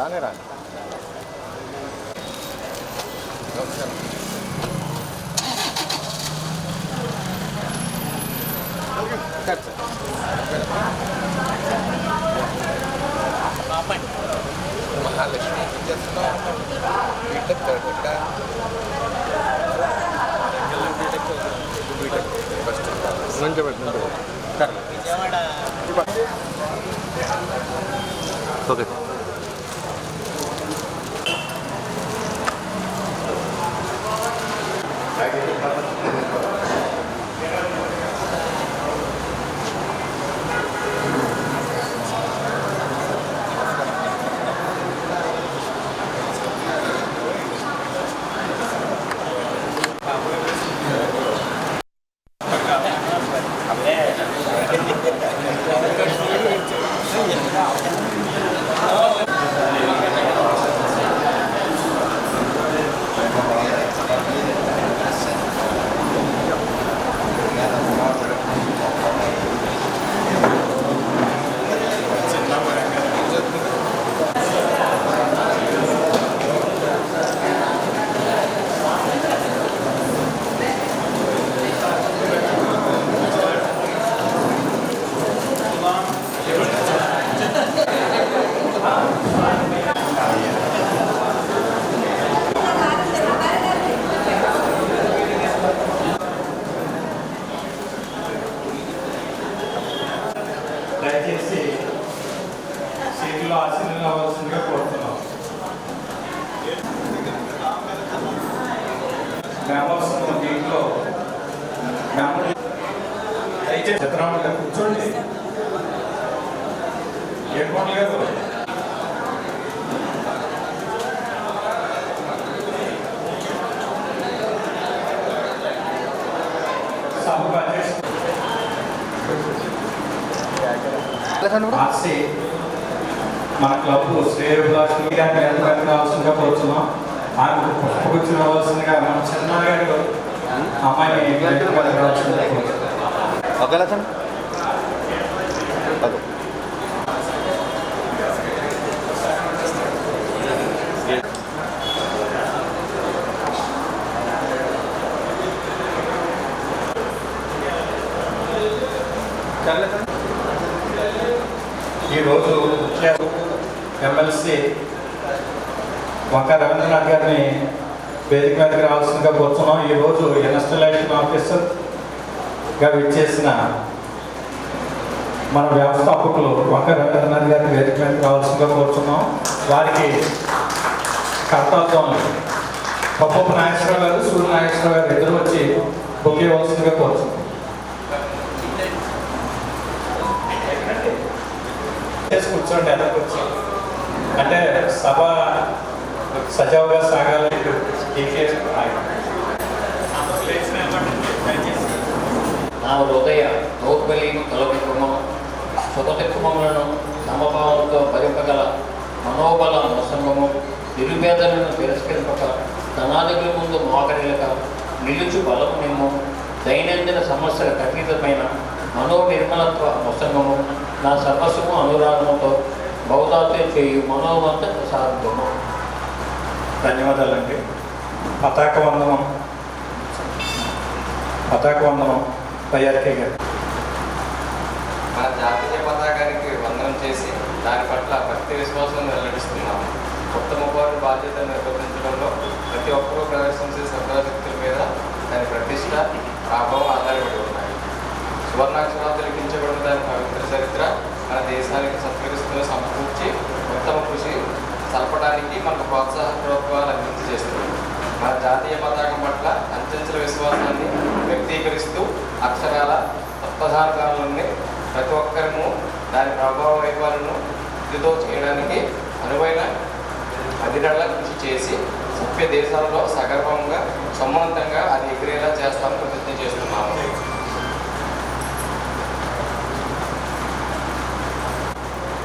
రానే రాని Mahalakshmi BTech first నుంచి పెట్టినట్టు ఓకే దయచేసి సీట్లో ఆశీర్వాదం అవ్వాల్సిందిగా కోరుతున్నాం. గ్రామోత్సవం దీంట్లో దయచేసి చిత్రాలు కూర్చోండి. ఏర్పాటు లేదు మన క్లబ్ శ్రేయోభిలాషిగా రావాల్సిందిగా కోరుతున్నాం. ఆమె పుట్టుకొచ్చి రావాల్సిందిగా మన చిన్న గారు అమ్మాయిని రావాల్సిందిగా కోరుతున్నాం. ఈరోజు ఎమ్మెల్సీ వంక రవీంద్రనాథ్ గారిని వేదిక మీదకి రావాల్సిందిగా కోరుతున్నాం. ఈరోజు ఇన్స్టలేషన్ ఆఫీసర్గా విచ్చేసిన మన వ్యవస్థాపకులు వంక రవీంద్రనాథ్ గారిని వేదిక మీదకి రావాల్సిందిగా కోరుతున్నాం. వారికి కర్తవ్యం పప్పపు నాగేశ్వరరావు గారు, సూర్య నాగేశ్వరరావు గారు ఇద్దరు వచ్చి బొకే ఇవ్వాల్సిందిగా కోరుతున్నాం. కూర్చోండి, ఎలా కూర్చోండి అంటే సభ సజావుగా సాగాలి. నా హృదయ నౌకబలిను తొలగికుమం సుఖతిక్కుమములను సమభావంతో భరింపగల మనోబల నొసంగము నిరుపేదలను తిరస్కరింపక ధనాదిగుల ముందు మోకరిలక నిలుచు బలము నిమ్ము దైనందిన సమస్యల అతీతమైన మనోనిర్మలత్వ నొసంగము నా సర్వస్వము అనురాగముతో బౌద్ధాత్యం చేయు మనోవంత సాధము. ధన్యవాదాలండి. పతాక వందనం తయారీ గారు. మన జాతీయ పతాకానికి వందనం చేసి దాని పట్ల భక్తి విశ్వాసం వెల్లడిస్తున్నాము. ఉత్తమ పౌరుల బాధ్యతను నిర్వర్తించడంలో ప్రతి ఒక్కరూ ప్రదర్శించే సర్వశక్తుల మీద దాని ప్రతిష్ట ప్రభావం ఆధారపడి ఉన్నాయి. సువర్ణాక్షరాలు లిఖించబడిన దాని పవిత్ర చరిత్ర మన దేశానికి సత్కరిస్తున్న సమకూర్చి ఉత్తమ కృషి సలపడానికి మనకు ప్రోత్సాహపూర్వకాలు అందించి చేస్తుంది. మన జాతీయ పతాకం పట్ల అంచెంచుల విశ్వాసాన్ని వ్యక్తీకరిస్తూ అక్షరాల తత్వధారకాలని ప్రతి ఒక్కరము దాని ప్రభావ వైభవాలను వృద్ధితో చేయడానికి అనువైన అధికారుల కృషి చేసి సభ్య దేశాలలో సగర్వంగా సమ్మతంగా అది ఎగిరేలా చేస్తామని ప్రతిజ్ఞ చేస్తున్నాము.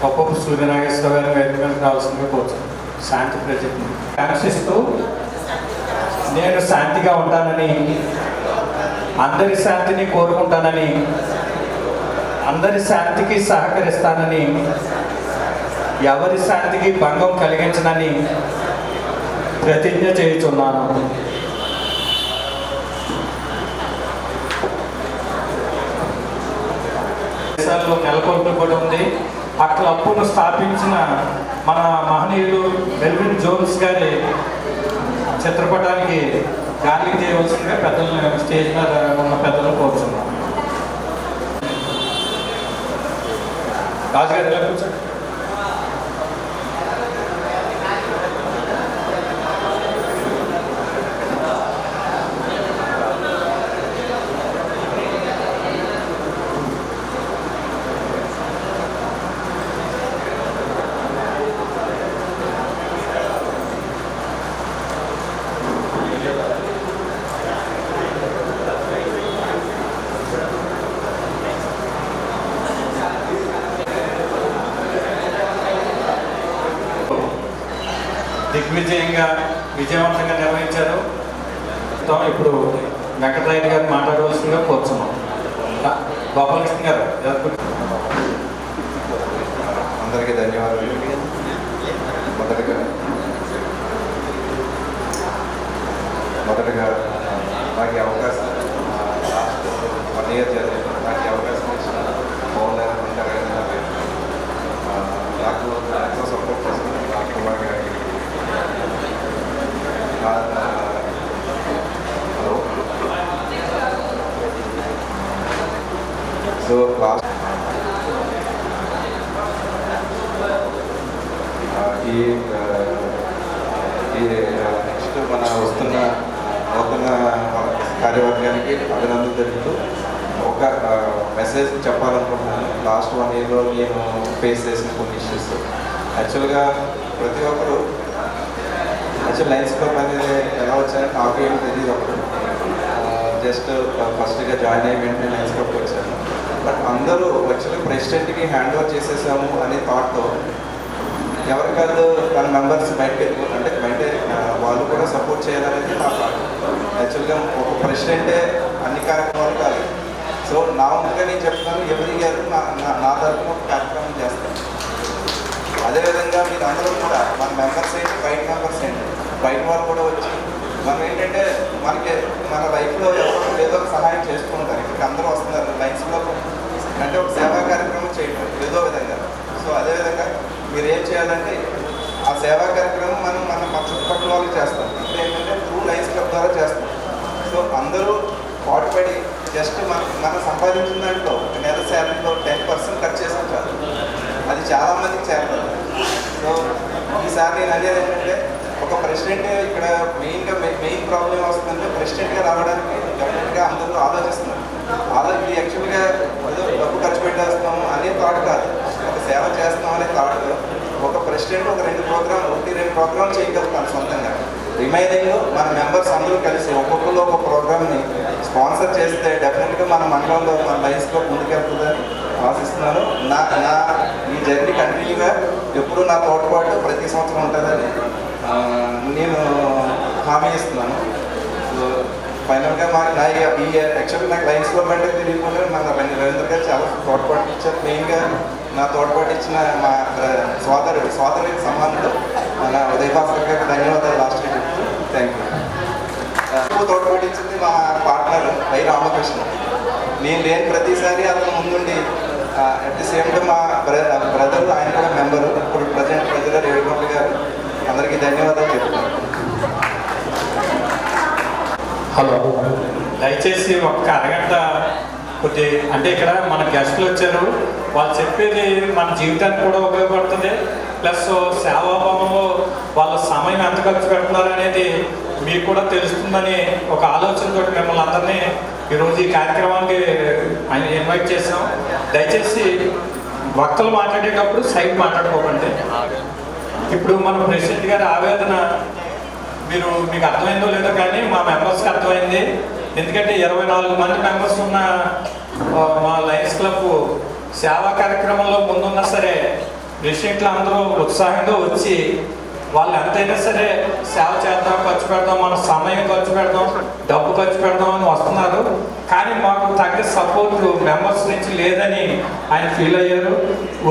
పప్పపు సూర్యనాగేశ్వర గారి వేదిక రావాల్సిందిగా కోరుతున్నాను. శాంతి ప్రజెక్ట్ని కాంక్షిస్తూ నేను శాంతిగా ఉంటానని, అందరి శాంతిని కోరుకుంటానని, అందరి శాంతికి సహకరిస్తానని ఎవరి శాంతికి భంగం కలిగించనని ప్రతిజ్ఞ చేయుచున్నాను. దేశాల్లో నెలకొల్పబడి ఉంది. ఆ క్లబ్ను స్థాపించిన మన మహనీయులు మెల్విన్ జోన్స్ గారి చిత్రపటానికి గార్లింగ్ చేయవలసిందిగా పెద్దలను స్టేజ్ మీద ఉన్న పెద్దలను కోరుచున్నాం. రాజుగారు ఎలా కూర్చోండి. దిగ్విజయంగా విజయవంతంగా నిర్వహించారు. ఇప్పుడు వెంకటరాయుడు గారు మాట్లాడవలసిందిగా కోరుతున్నాం. గోపాలకృష్ణ గారు. అందరికీ ధన్యవాదాలు. మొదటగా నాకు అవకాశం లాస్ట్ 1 year జరిగింది. నాకు అవకాశం ఇచ్చిన పవన్ నాకు ఎంతో సపోర్ట్ చేసిన రాజ్కుమార్ గారికి, హలో, సో లాస్ట్ నెక్స్ట్ మన వస్తున్న నూతన కార్యవర్గానికి అభినందనలు తెలుపుతూ ఒక మెసేజ్ చెప్పాలనుకుంటున్నాను. లాస్ట్ 1 yearలో నేను ఫేస్ చేసిన కొన్ని ఇష్యూస్. యాక్చువల్గా ప్రతి ఒక్కరు లయన్స్ క్లబ్ అనేది ఎలా వచ్చారంటే నాకు ఏమి తెలియదు. అప్పుడు జస్ట్ ఫస్ట్గా జాయిన్ అయ్యి వెంటనే లయన్స్ క్లబ్కి వచ్చాను. బట్ అందరూ యాక్చువల్లీ ప్రెసిడెంట్కి హ్యాండ్ ఓవర్ చేసేసాము అనే థాట్తో ఎవరికాదు మన మెంబర్స్ బయటకు అంటే వాళ్ళు కూడా సపోర్ట్ చేయాలనేది నా థాట్. యాక్చువల్గా ఒక ప్రెసిడెంటే అన్ని కార్యక్రమాలు కాదు. సో నా ముందుగా నేను చెప్తాను, ఎవరి ఇయర్ నా తరఫున ఒక కార్యక్రమం చేస్తాను. అదేవిధంగా మీరు అందరూ కూడా మన మెంబర్స్ ఏంటి, బయట మెంబర్స్ ఏంటి, బయట వాళ్ళు కూడా వచ్చి మనం ఏంటంటే మనకి మన లైఫ్లో ఎవరో ఏదో ఒక సహాయం చేసుకుంటారు. ఇక్కడికి అందరూ వస్తున్నారు లైన్స్లో అంటే ఒక సేవా కార్యక్రమం చేయడం ఏదో విధంగా. సో అదేవిధంగా మీరు ఏం చేయాలంటే ఆ సేవా కార్యక్రమం మన చుట్టుపక్కల వాళ్ళకి చేస్తాం. అంటే ఏంటంటే త్రూ లయన్స్ క్లబ్ ద్వారా చేస్తాం. సో అందరూ పాటుపడి జస్ట్ మనం సంపాదించిన దాంట్లో నెల శాలరీలో 10% కట్ చేసుకుంటారు. అది చాలామందికి చేస్తారు. సో ఈసారి నేను అనేది ఏంటంటే ఒక ప్రెసిడెంట్ ఇక్కడ మెయిన్ ప్రాబ్లం వస్తుందంటే ప్రెసిడెంట్గా రావడానికి డెఫినెట్గా అందరూ ఆలోచిస్తున్నారు. ఇది యాక్చువల్గా ఏదో డబ్బు ఖర్చు పెట్టేస్తాము అనే థాట్ కాదు, ఒక సేవ చేస్తాం అనే థాట్. ఒక ప్రెసిడెంట్ ఒక 2 ప్రోగ్రామ్ చేయగలుగుతాను సొంతంగా. రిమైనింగ్ మన మెంబర్స్ అందరూ కలిసి ఒక్కొక్కరు ఒక ప్రోగ్రామ్ని స్పాన్సర్ చేస్తే డెఫినెట్గా మన మండలంలో మన లైన్స్లో ముందుకెళ్తుందని ఆశిస్తున్నాను. నా ఈ జర్నీ కంటిన్యూగా ఎప్పుడు నా తోడ్పాటు ప్రతి సంవత్సరం ఉంటుందని నేను హామీ ఇస్తున్నాను. సో ఫైనల్గా ఈ యాక్చువల్గా నాకు లయన్స్ క్లబ్ అంటే తెలియకుండా మన రవీంద్ర గారు చాలా తోడ్పాటు ఇచ్చారు. మెయిన్గా నా తోడ్పాటు ఇచ్చిన మా సోదరుడి సమానుడు మన ఉదయభాస్కర్ గారికి ధన్యవాదాలు లాస్ట్ చెప్తూ థ్యాంక్ యూ. తోడ్పాటు ఇచ్చింది మా పార్ట్నర్ వై రామకృష్ణ. నేను లేని ప్రతిసారి అతను ముందుండి అట్ ది సేమ్ టైం మా బ్రదర్ ఆయన కూడా మెంబరు, ఇప్పుడు ప్రజెంట్ ట్రెజరర్ ఏడుకొండ గారు. అందరికీ ధన్యవాదాలు చెప్తున్నాను. హలో, దయచేసి ఒక్క అరగంట కొద్ది అంటే ఇక్కడ మన గెస్టులు వచ్చారు, వాళ్ళు చెప్పేది మన జీవితానికి కూడా ఉపయోగపడుతుంది. ప్లస్ సేవాభావంలో వాళ్ళ సమయం ఎంత ఖర్చు పెడుతున్నారు అనేది మీకు కూడా తెలుస్తుందని ఒక ఆలోచనతో మిమ్మల్ని అందరినీ ఈరోజు ఈ కార్యక్రమానికి ఆయన ఇన్వైట్ చేసాం. దయచేసి వక్తలు మాట్లాడేటప్పుడు సైడ్ మాట్లాడుకోకండి. ఇప్పుడు మన ప్రెసిడెంట్ గారి ఆవేదన మీకు అర్థమైందో లేదో కానీ మా మెంబర్స్కి అర్థమైంది. ఎందుకంటే 24 మంది మెంబర్స్ ఉన్న మా లయన్స్ క్లబ్ సేవా కార్యక్రమంలో ముందున్నా సరే ప్రెసిడెంట్లు అందరూ ఉత్సాహంగా వచ్చి వాళ్ళు ఎంతైనా సరే సేవ చేద్దాం, ఖర్చు పెడదాం, మన సమయం ఖర్చు పెడదాం, డబ్బు ఖర్చు పెడదాం అని వస్తున్నారు. కానీ మాకు తగ్గ సపోర్ట్ మెంబర్స్ నుంచి లేదని ఆయన ఫీల్ అయ్యారు.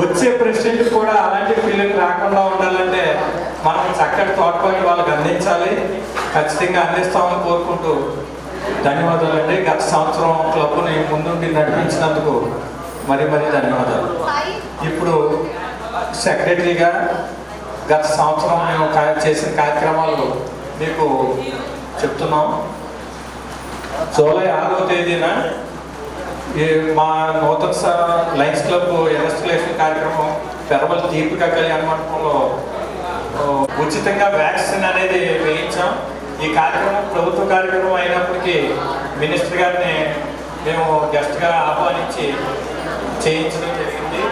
వచ్చే ప్రెసిడెంట్ కూడా అలాంటి ఫీలింగ్ రాకుండా ఉండాలంటే మనం చక్కటి తోడ్పాటు వాళ్ళకి అందించాలి. ఖచ్చితంగా అందిస్తామని కోరుకుంటూ ధన్యవాదాలండి. గత సంవత్సరం క్లబ్ని ముందుండి నడిపించినందుకు మరీ ధన్యవాదాలు. ఇప్పుడు సెక్రటరీగా గత సంవత్సరం మేము చేసిన కార్యక్రమాలు మీకు చెప్తున్నాం. జూలై 6వ తేదీన మా నూతన లయన్స్ క్లబ్ ఇన్వెస్టిగేషన్ కార్యక్రమం పెరవల దీపిక కళ్యాణ మండపంలో ఉచితంగా వ్యాక్సిన్ అనేది వేయించాం. ఈ కార్యక్రమం ప్రభుత్వ కార్యక్రమం అయినప్పటికీ మినిస్టర్ గారిని మేము గెస్ట్గా ఆహ్వానించి చేయించడం జరిగింది.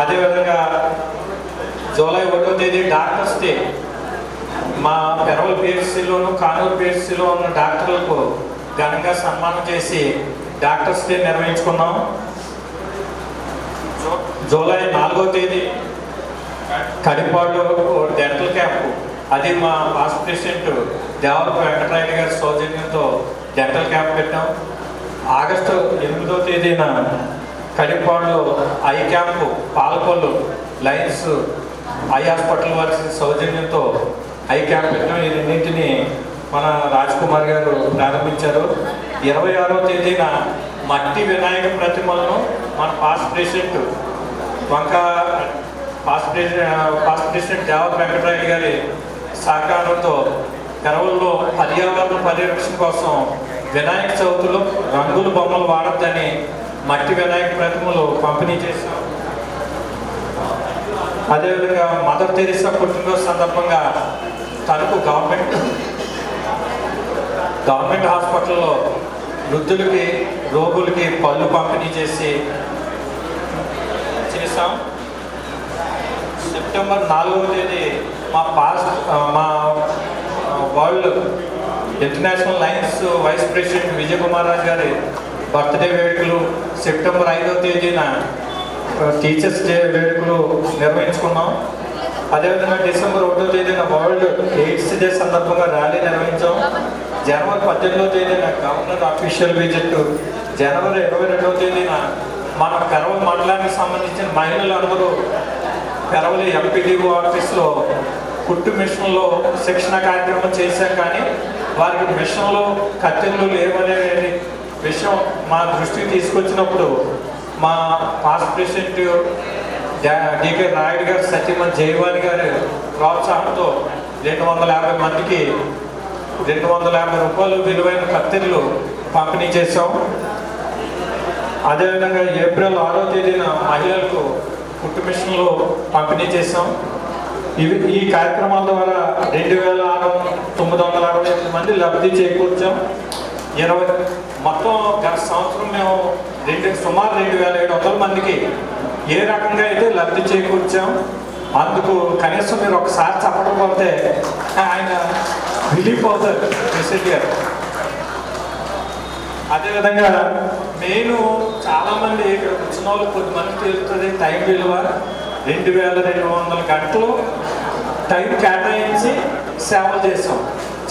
అదేవిధంగా జూలై 1వ తేదీ డాక్టర్స్ డే మా పెరవల్ పిహెచ్సిలోను కానూరు పిహెచ్సిలో ఉన్న డాక్టర్లకు ఘనంగా సన్మానం చేసి డాక్టర్స్ డే నిర్వహించుకున్నాం. జూలై 4వ తేదీ కడిపాడులో డెంటల్ క్యాంపు, అది మా పాస్ట్ ప్రెసిడెంట్ దేవరపు వెంకటరాయుడు గారి సౌజన్యంతో డెంటల్ క్యాంప్ పెట్టాం. ఆగస్టు 8వ తేదీన కడిపాడులో eye camp, Palakollu Lions eye hospital వారి సౌజన్యంతో ఐ క్యాంప్ పెట్టాం. ఈ రెండింటిని మన రాజ్ కుమార్ గారు ప్రారంభించారు. 26వ తేదీన మట్టి వినాయక ప్రతిమలను మన past president past president Devarapu Venkatarayudu గారి సహకారంతో పెరవల్లో పర్యావరణ పరిరక్షణ కోసం వినాయక చవితిలో రంగుల బొమ్మలు వాడద్దని మట్టి వినాయక ప్రతిమలు పంపిణీ చేశాం. అదేవిధంగా మదర్ తెరీసా పుట్టినరోజు సందర్భంగా తణుకు గవర్నమెంట్ హాస్పిటల్లో వృద్ధులకి, రోగులకి పళ్ళు పంపిణీ చేసాం. సెప్టెంబర్ 4వ తేదీ మా world international Lions vice president Vijay Kumar Raju గారి బర్త్డే వేడుకలు, సెప్టెంబర్ 5వ తేదీన టీచర్స్ డే వేడుకలు నిర్వహించుకున్నాం. అదేవిధంగా డిసెంబర్ 1వ తేదీన వరల్డ్ ఎయిడ్స్ డే సందర్భంగా ర్యాలీ నిర్వహించాం. జనవరి 18వ తేదీన గవర్నర్ అఫీషియల్ విజిట్, జనవరి 22వ తేదీన మన పెరవల్ మండలానికి సంబంధించిన మహిళలు అందరూ పెరవలి ఎంపీడీఓ ఆఫీస్లో కుట్టు మిషన్లో శిక్షణ కార్యక్రమం చేశాం. కానీ వారికి మిషన్లో కత్తెర్లు లేవనే విషయం మా దృష్టికి తీసుకొచ్చినప్పుడు మా పాస్ట్ ప్రెసిడెంట్ డికే నాయుడు గారు, సత్యమన్ జయవాణి గారు ప్రోత్సాహంతో 250 మందికి 250 రూపాయలు విలువైన కత్తెర్లు పంపిణీ చేశాం. అదేవిధంగా ఏప్రిల్ 6వ తేదీన మహిళలకు కుట్టు మిషన్లు పంపిణీ చేశాం. ఈ కార్యక్రమాల ద్వారా 2,968 మంది లబ్ధి చేకూర్చాం. మొత్తం గత సంవత్సరం మేము సుమారు 2,700 మందికి ఏ రకంగా అయితే లబ్ధి చేకూర్చాం. అందుకు కనీసం మీరు ఒకసారి చెప్పకపోతే ఆయన రిలీఫ్ అవుతారు ప్రెసిడెంట్ గారు. అదేవిధంగా నేను చాలామంది ఇక్కడ వచ్చిన వాళ్ళు కొద్దిమంది తెలుస్తుంది టైం విలువ. 2,200 గంటలు టైం కేటాయించి సేవలు చేసాం.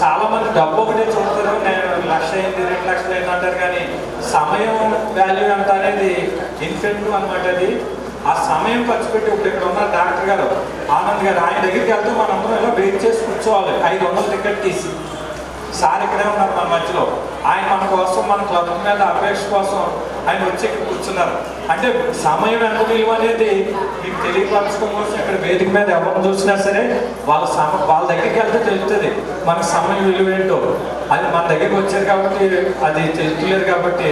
చాలామంది డబ్బు ఒకటే చూస్తారు, నేను 1,00,000 అయింది 2,00,000 అయింది అంటారు. కానీ సమయం వాల్యూ ఎంత అనేది ఇన్ఫెక్టివ్ అనమాట. అది ఆ సమయం ఖర్చు పెట్టి ఇప్పుడు ఇక్కడ ఉన్న డాక్టర్ గారు ఆనంద్ గారు, ఆయన దగ్గరికి వెళ్తే మనందరం ఇలా వెయిట్ చేసి కూర్చోవాలి. 500 టికెట్ తీసి సార్ ఇక్కడే ఉన్నారు మన మధ్యలో. ఆయన మన కోసం, మన క్లబ్ మీద అపేక్ష కోసం ఆయన వచ్చి ఇక్కడ కూర్చున్నారు. అంటే సమయం ఎంత విలువ అనేది మీకు తెలియపరచడం కోసం ఇక్కడ వేదిక మీద ఎవరిని చూసినా సరే వాళ్ళ దగ్గరికి వెళ్తే తెలుస్తుంది మనకు సమయం విలువ ఏంటో. అది మన దగ్గరికి వచ్చారు కాబట్టి అది తెలుస్తలేదు. కాబట్టి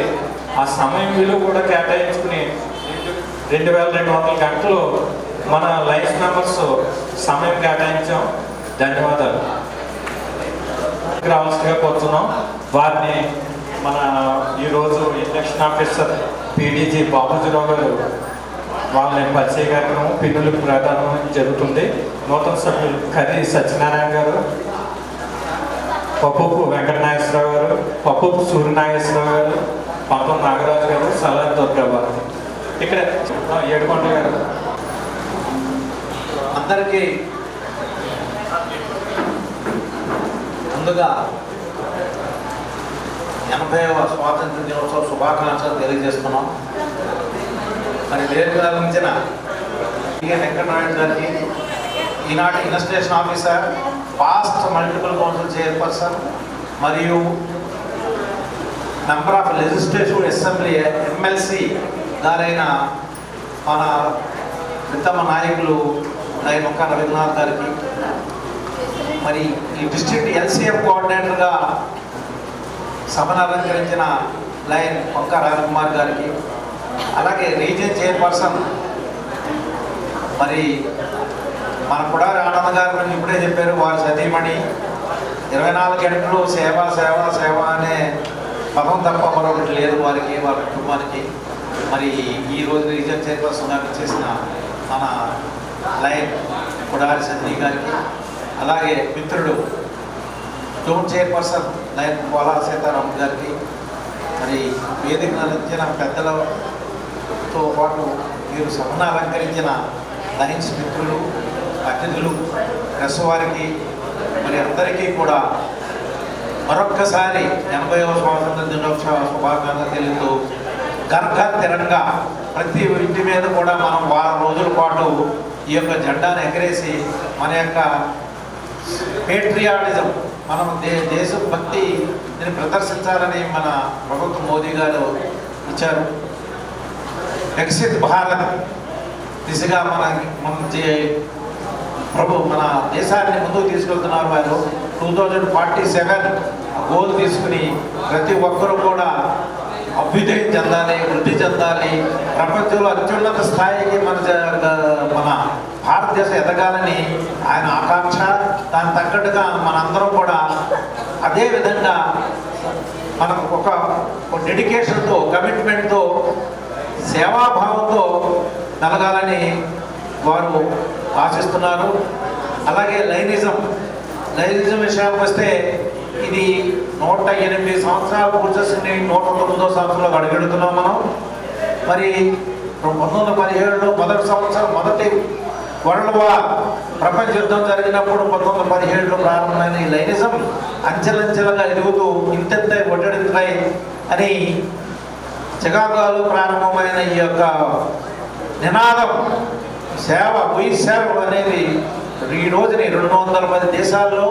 ఆ సమయం విలువ కూడా కేటాయించుకుని 2,200 గంటలు మన లైఫ్ మెంబర్స్ సమయం కేటాయించాం. ధన్యవాదాలు. రావాల్సిందిగా కోరుతున్నాం. వారిని మన ఈరోజు ఎలక్షన్ ఆఫీసర్ పీడీజీ బాబుజీరావు గారు వాళ్ళని పరిచయ కార్యక్రమం పిన్నులకు ప్రదానం జరుగుతుంది. నూతన సభ్యులు కర్రీ సత్యనారాయణ గారు, పప్పుపు వెంకటనాగేశ్వరరావు గారు, పప్పుపు సూర్యనాగేశ్వరరావు గారు, పంతం నాగరాజు గారు, సలార్ దుర్గా గారు, ఇక్కడ ఏడుకొండ గారు. అందరికీ ముందుగా 80వ స్వాతంత్ర దినోత్సవ శుభాకాంక్షలు తెలియజేస్తున్నాం. మరి వేదిక నిర్వహించిన వెంకటనారాయణ గారికి, ఈనాటి investigation officer, past multiple council chairperson మరియు member of legislative assembly MLC గారైన మన ఉత్తమ నాయకులు లైన్ ఒక్క రవీంద్రనాథ్ గారికి, మరి ఈ డిస్ట్రిక్ట్ ఎల్సీఎఫ్ కోఆర్డినేటర్గా సభను అలంకరించిన లైన్ ఒక్క రాజకుమార్ గారికి, అలాగే రీజియన్ చైర్పర్సన్ మరి మన కుడారి ఆనంద్ గారి గురించి ఇప్పుడే చెప్పారు. వారి సతీమణి 24 గంటలు సేవ సేవ సేవ అనే పదం తప్ప మరొకటి లేదు వారికి, వారి కుటుంబానికి. మరి ఈరోజు రీజియన్ చైర్పర్సన్ గారికి చేసిన మన లైన్ కుడారి సతీ గారికి, అలాగే మిత్రుడు జోన్ చైర్పర్సన్ లైన్ పోలా సీతారాం గారికి, మరి వేదిక నడిచిన పెద్దలతో పాటు మీరు సభను అలంకరించిన లైన్స్ మిత్రులు, అతిథులు, ప్రెస్ వారికి, మరి అందరికీ కూడా మరొక్కసారి 80వ స్వాతంత్ర దినోత్సవ శుభాకాంక్షలు తెలుపుతూ గర్భ తిరంగా ప్రతి ఇంటి మీద కూడా మనం వారం రోజుల పాటు ఈ యొక్క జెండాను ఎగరేసి మన యొక్క పేట్రియాటిజం, మనం దేశభక్తి దీన్ని ప్రదర్శించాలని మన ప్రభుత్వం మోదీ గారు ఇచ్చారు. వికసిత్ భారత్ దిశగా మన దేశాన్ని ముందుకు తీసుకెళ్తున్నారు. వారు 2047 గోల్ తీసుకుని ప్రతి ఒక్కరూ కూడా అభ్యుదయం చెందాలి, వృద్ధి చెందాలి, ప్రపంచంలో అత్యున్నత స్థాయికి మన భారతదేశం ఎదగాలని ఆయన ఆకాంక్ష. దానికి తగ్గట్టుగా మనందరం కూడా అదే విధంగా మనకు ఒక డెడికేషన్తో, కమిట్మెంట్తో, సేవాభావంతో మెలగాలని వారు ఆశిస్తున్నారు. అలాగే లైనిజం విషయానికి వస్తే ఇది 108 సంవత్సరాలు పూర్తి చేసుకుని 109వ సంవత్సరంలో అడుగెడుతున్నాం మనం. మరి 1917లో మొదటి వరల్డ్ వార్ ప్రపంచ యుద్ధం జరిగినప్పుడు 1917లో ప్రారంభమైన ఈ లైనిజం అంచెలంచెలుగా ఎదుగుతూ ఇంతెంతై ఒడ్డెడుతాై అని చికాగోలో ప్రారంభమైన ఈ యొక్క నినాదం సేవ, వీ సర్వ్ అనేది ఈ రోజుని 210 దేశాల్లో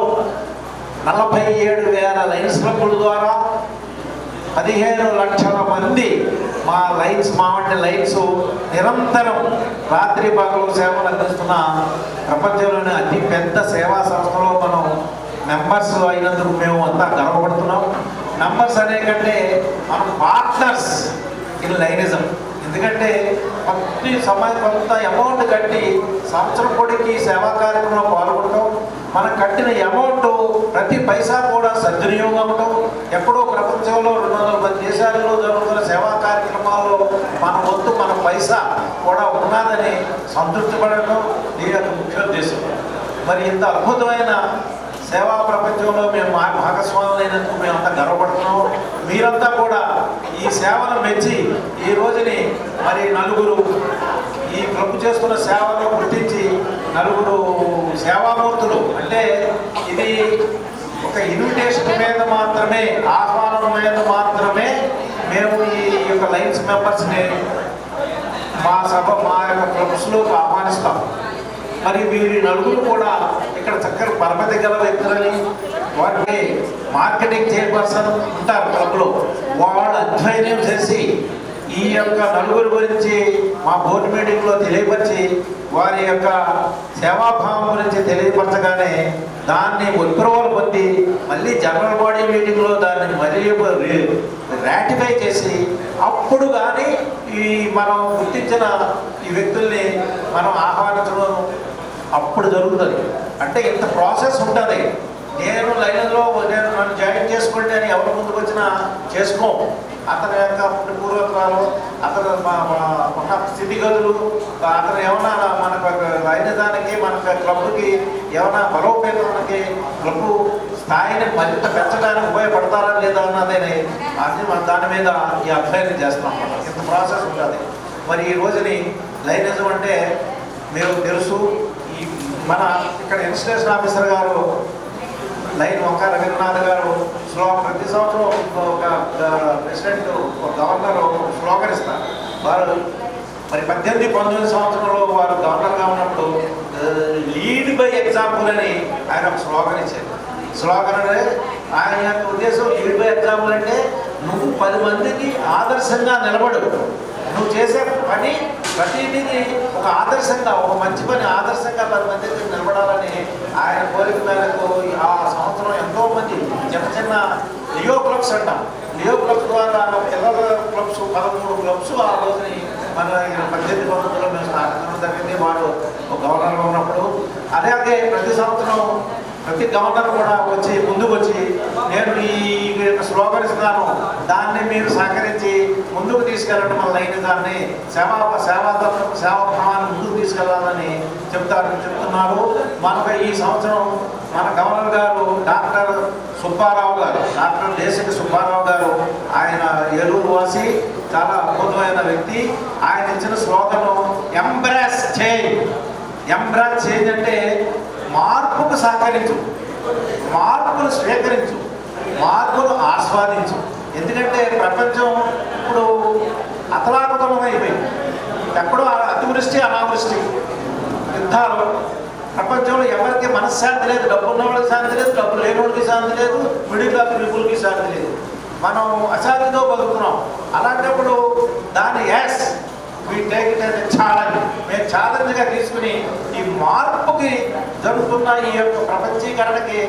47,000 లైన్స్ క్లబ్బుల ద్వారా 15 లక్షల మంది మా వంటి లైన్స్ నిరంతరం రాత్రి పగలు సేవలు అందిస్తున్న ప్రపంచంలోని అతి పెద్ద సేవా సంస్థలో మనం మెంబర్స్ అయినందుకు మేము అంతా గర్వపడుతున్నాం. మెంబర్స్ అనే కంటే మనం పార్ట్నర్స్ ఇన్ లైనిజం. ఎందుకంటే కొంత అమౌంట్ కట్టి సంవత్సరం పొడికి సేవా కార్యక్రమంలో పాల్గొనడం, మనం కట్టిన అమౌంట్ ప్రతి పైసా కూడా సద్వినియోగం అవడం, ఎక్కడో ప్రపంచంలో 210 దేశాలలో జరుగుతున్న సేవా కార్యక్రమాల్లో మన వంతు, మన పైసా కూడా ఉన్నదని సంతృప్తి పడడం దీని యొక్క ముఖ్య ఉద్దేశం. మరి ఇంత అద్భుతమైన సేవా ప్రపంచంలో మేము భాగస్వాములైనందుకు మేమంతా గర్వపడుతున్నాం. మీరంతా కూడా ఈ సేవను మెచ్చి ఈ రోజుని మరి నలుగురు ఈ క్లబ్ చేస్తున్న సేవను గుర్తించి నలుగురు సేవామూర్తులు, అంటే ఇది ఒక ఇన్విటేషన్ మీద మాత్రమే, ఆహ్వానం మీద మాత్రమే మేము ఈ యొక్క లైన్స్ మెంబర్స్ని మా యొక్క క్లబ్స్లోకి ఆహ్వానిస్తాం. మరి వీరి నలుగురు కూడా ఇక్కడ చక్కని పరపతి గల వ్యక్తులని, వారికి మార్కెటింగ్ చైర్పర్సన్ ఉంటారు క్లబ్లో, వాళ్ళు అధ్యయనం చేసి ఈ యొక్క నలుగురు గురించి మా బోర్డు మీటింగ్లో తెలియపరిచి వారి యొక్క సేవాభావం గురించి తెలియపరచగానే దాన్ని అప్రూవల్ పొంది మళ్ళీ జనరల్ బాడీ మీటింగ్లో దాన్ని మరీ రాటిఫై చేసి అప్పుడు కానీ ఈ మనం గుర్తించిన ఈ వ్యక్తుల్ని మనం ఆహ్వానించడం అప్పుడు జరుగుతుంది. అంటే ఇంత ప్రాసెస్ ఉంటుంది. నేను లైన్లో నన్ను జాయిన్ చేసుకుంటే అని ఎవరి ముందుకు వచ్చినా చేసుకో, అతని యొక్క పూర్వత్రాలు, అతను ఉన్న స్థితిగతులు, అతను ఏమన్నా మనకు లైనిజానికి, మన క్లబ్కి ఏమైనా బలోపేతానికి, క్లబ్ స్థాయిని మరింత పెంచడానికి ఉపయోగపడతారా లేదా అన్నదని దాని మీద ఈ అధ్యయనం చేస్తాం. ఇంత ప్రాసెస్ ఉంటుంది. మరి ఈ రోజుని లైనిజం అంటే మీరు తెలుసు, ఈ మన ఇక్కడ ఇన్స్టిట్యూషన్ ఆఫీసర్ గారు లైన్ వంక రవీంద్రనాథ్ గారు ప్రతి సంవత్సరం ఒక ప్రెసిడెంట్ ఒక గవర్నర్ స్లోగన్ ఇస్తారు. వారు మరి 18-19 సంవత్సరంలో వారు గవర్నర్గా ఉన్నప్పుడు లీడ్ బై ఎగ్జాంపుల్ అని ఆయన ఒక స్లోగన్ ఇచ్చారు. స్లోగన్ అంటే ఆయన యొక్క ఉద్దేశం లీడ్ బై ఎగ్జాంపుల్ అంటే నువ్వు 10 మందికి ఆదర్శంగా నిలబడు, నువ్వు చేసే పని ప్రతిదీ ఒక ఆదర్శంగా, ఒక మంచి పని ఆదర్శంగా 10 మందికి నిలబడాలని ఆయన కోరిక మేరకు ఆ సంవత్సరం ఎంతోమంది చిన్న లియో క్లబ్స్ అంటాం. లియో క్లబ్స్ ద్వారా పిల్లల క్లబ్స్ 13 క్లబ్స్ ఆ రోజుని మన 18-19లో మేము స్థాపించడం జరిగింది. వాడు ఒక గవర్నర్గా ఉన్నప్పుడు. అలాగే ప్రతి సంవత్సరం ప్రతి గవర్నర్ కూడా వచ్చి ముందుకు వచ్చి నేను ఈ స్లోగన్ ఇస్తున్నాను, దాన్ని మీరు సహకరించి ముందుకు తీసుకెళ్ళడం వల్ల అయిన దాన్ని సేవా ప్రమాణం ముందుకు తీసుకెళ్లాలని చెప్తున్నారు. మనకు ఈ సంవత్సరం మన గవర్నర్ గారు డాక్టర్ సుబ్బారావు గారు, డాక్టర్ దేశకి సుబ్బారావు గారు, ఆయన ఏలూరు వాసి, చాలా అద్భుతమైన వ్యక్తి. ఆయన ఇచ్చిన slogan embrace change. Embrace change అంటే మార్పుకు సహకరించు, మార్పును స్వీకరించు, మార్పును ఆస్వాదించు. ఎందుకంటే ప్రపంచం ఇప్పుడు అతలాకుతలం అయిపోయింది. ఎక్కడో అతివృష్టి అనావృష్టి, యుద్ధాలు. ప్రపంచంలో ఎవరికి మనశ్శాంతి లేదు. డబ్బు ఉన్నవాళ్ళకి శాంతి లేదు, డబ్బు లేని వాళ్ళకి శాంతి లేదు, మిడిల్ క్లాస్ పీపుల్కి శాంతి లేదు. మనం అశాంతితో బతుకుతున్నాం. అలాంటప్పుడు దాన్ని ఛాలెంజ్, మేము ఛాలెంజ్గా తీసుకుని ఈ మార్పుకి జరుగుతున్న ఈ యొక్క ప్రపంచీకరణకి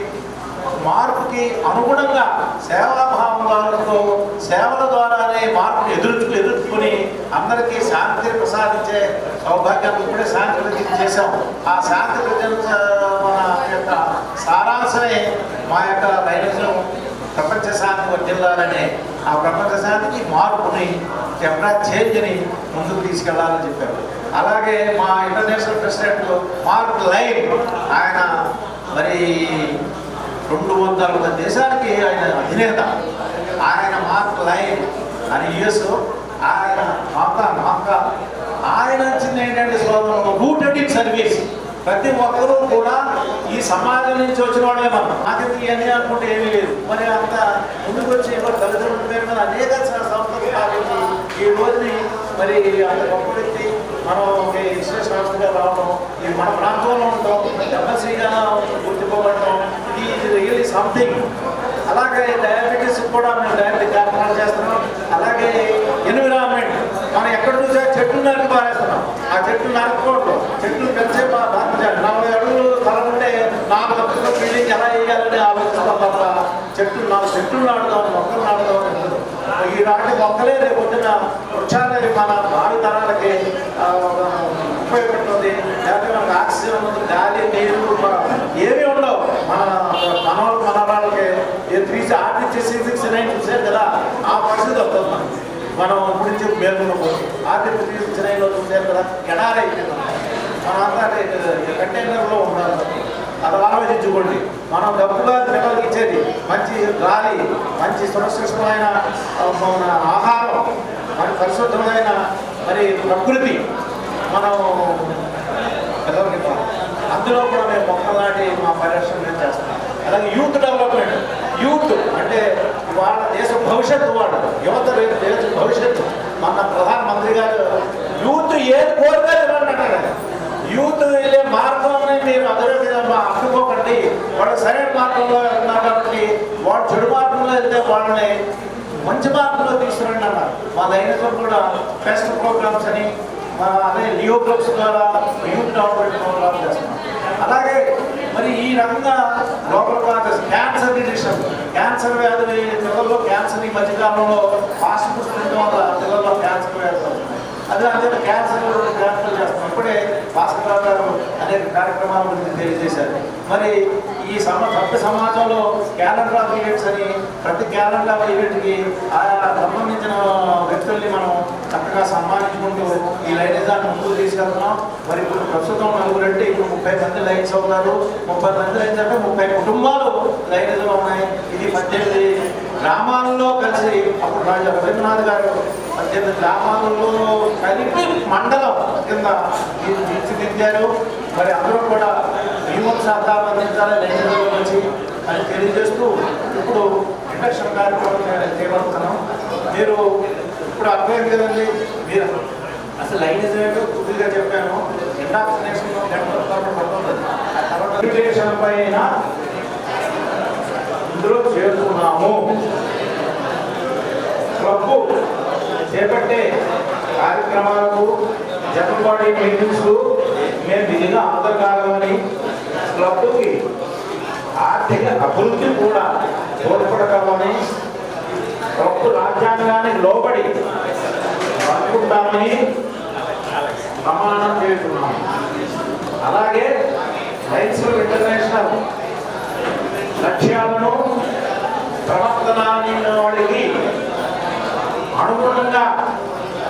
మార్పుకి అనుగుణంగా సేవాభావంతో సేవల ద్వారానే మార్పుని ఎదుర్కొని అందరికీ శాంతిని ప్రసాదించే సౌభాగ్యాన్ని ఇప్పుడే శాంతి ప్రతిజ్ఞ చేశాం. ఆ శాంతి ప్రతిజ్ఞ మన యొక్క సారాంశమే మా యొక్క లైనిజం ప్రపంచ శాంతి వర్ధిల్లాలనే ఆ ప్రపంచ శాంతికి మార్పుని ఎంబ్రాస్ చేంజ్ని ముందుకు తీసుకెళ్లాలని చెప్పారు. అలాగే మా ఇంటర్నేషనల్ ప్రెసిడెంట్ మార్క్ లైన్, ఆయన మరి 200 దేశాలకి ఆయన అధినేత. ఆయన మార్క్ లైన్ అని యుఎస్, ఆయన ఆయన ఇచ్చింది ఏంటంటే స్లోగన్ రూటెడ్ ఇన్ సర్వీస్. ప్రతి ఒక్కరూ కూడా ఈ సమాజం నుంచి వచ్చిన వాళ్ళే. మనం నాకైతే ఇవన్నీ అనుకుంటే ఏమీ లేదు. మరి అంత ముందుకు వచ్చి తల్లిదండ్రుల పేరు మీద అనేక సంస్థలు స్థాపించి ఈ రోజుని మరి అంత గొప్ప వ్యక్తి మనం విశ్వేశ్వరరావు గారు రావడం, ఈ మన ప్రాంతంలో ఉంటాం, ఎంఎస్సీగా గుర్తిపోవడం, ఇది రియల్లీ సంథింగ్. అలాగే డయాబెటీస్ కూడా మేము డయాబెటిక్ కార్యక్రమాలు చేస్తున్నాం. అలాగే ఎన్విరాన్మెంట్, మనం ఎక్కడ చూసా చెట్లు నరికి పారేస్తున్నాం. ఆ చెట్లు నరకకూడదు, చెట్లు పెంచే 40 అడుగులు స్థలం ఉంటే 4 లక్షల బిల్డింగ్ ఎలా వేయాలని ఆలోచిస్తాం తప్ప చెట్లు 4 చెట్లు నాటుదాం, మొక్కలు నాటుదాం అని. ఈ నాటి మొక్కలే రేపు వచ్చిన వృక్షాలే మన భావి తరాలకి ఉపయోగపడుతుంది. లేకపోతే మనకు ఆక్సిజన్ ఉన్నది, గాలి, నీరు ఏమీ ఉండవు. మనవాళ్ళకి 3 ఆర్టిస్ట్ 6 9 చూసారు కదా, ఆ పరిస్థితి వస్తుంది. మనం ఇప్పుడు నుంచి మేల్కొనబోదు ఆర్టిస్ట్ 6 9లో చూసారు కదా, ఎడారైపోయింది. మనం అంతా కంటైనర్లో ఉండాలి. అది ఆలోచించుకోండి. మనం డబ్బుగా పిల్లలకి ఇచ్చేది మంచి గాలి, మంచి సురక్షితమైన ఆహారం, మరి పరిశుద్ధమైన మరి ప్రకృతి మనం పిల్లలకి ఇవ్వాలి. అందులో కూడా మేము మొక్కలు నాటి మా పరిరక్షణ మేము చేస్తాం. అలాగే యూత్ డెవలప్మెంట్. యూత్ అంటే వాళ్ళ దేశ భవిష్యత్తు, వాళ్ళ యువత దేశ భవిష్యత్తు. మన ప్రధానమంత్రి గారు యూత్ ఏది కోరితే ఇవ్వండి. యూత్ వెళ్ళే మార్గంని మీరు అదొక అడ్డుకోకండి. వాళ్ళు సరైన మార్గంలో వెళ్తున్నారు కాబట్టి వాళ్ళు చెడు మార్గంలో వెళ్తే వాళ్ళని మంచి మార్గంలో తీసుకురండి అన్నారు. మా లైన్లో కూడా ఫెస్ట్ ప్రోగ్రామ్స్ అని అదే లియో క్లబ్స్ ద్వారా యూత్ డెవలప్మెంట్ ప్రోగ్రామ్ చేస్తున్నాం. అలాగే మరి ఈ రకంగా local causes, cancer detection, cancer వ్యాధి పిల్లల్లో క్యాన్సర్ ఈ మధ్యకాలంలో ఫాస్ట్ ఫుడ్స్ తినడం వల్ల పిల్లల్లో క్యాన్సర్ వ్యాధి వస్తుంది. అదే క్యాన్సర్ జాగ్రత్తలు చేస్తాం. ఇప్పుడే భాస్కర్ గారు అనేక కార్యక్రమాల గురించి తెలియజేశారు. మరి ఈ సభ్య సమాజంలో క్యాలెండర్ ఆఫ్ ఈవెంట్స్ అని ప్రతి క్యాలెండర్ ఆఫ్ ఈవెంట్కి ఆయా సంబంధించిన వ్యక్తుల్ని మనం చక్కగా సన్మానించుకుంటూ ఈ లైనిజాన్ని ముందుకు తీసుకెళ్తున్నాం. మరి ఇప్పుడు ప్రస్తుతం 4 అంటే ఇప్పుడు 30 మంది లైన్స్ అవుతున్నారు. 30 మంది లైన్స్ అంటే 30 కుటుంబాలు లైనిజంలో ఉన్నాయి. ఇది 18 గ్రామాల్లో కలిసి అప్పుడు రవీంద్రనాథ్ గారు 18 గ్రామాలలో కలిపి మండలం కింద తీర్చిదిద్దారు. మరి అందరూ కూడా 3 శాతం అందించాలి లైనిజంలో వచ్చి. అని తెలియజేస్తూ ఇప్పుడు ఇండక్షన్ కార్యక్రమం చేపడుతున్నాం. మీరు ఇప్పుడు అర్థమైంది కదండి, మీరు అసలు లైనేజ్ ఏంటో పూర్తిగా చెప్పాను. ఇండాక్సినేషన్లో గంటల పాటు పడుతుంది. ఆ తర్వాత న్యూట్రిషన్ పైన ఇందులో చేరుకున్నాము. క్లబ్ చేపట్టే కార్యక్రమాలకు జనరల్ బాడీ మీటింగ్స్ మేము విధిగా హాజరు కావాలని, క్లబ్కి ఆర్థిక అభివృద్ధి కూడా తోడ్పడతామని, క్లబ్ రాజ్యాంగానికి లోబడి బతుకుంటామని ప్రమాణం చేస్తున్నాము. అలాగే లయన్స్ క్లబ్ ఇంటర్నేషనల్ లక్ష్యాలను ప్రవర్తనానికి అనుగుణంగా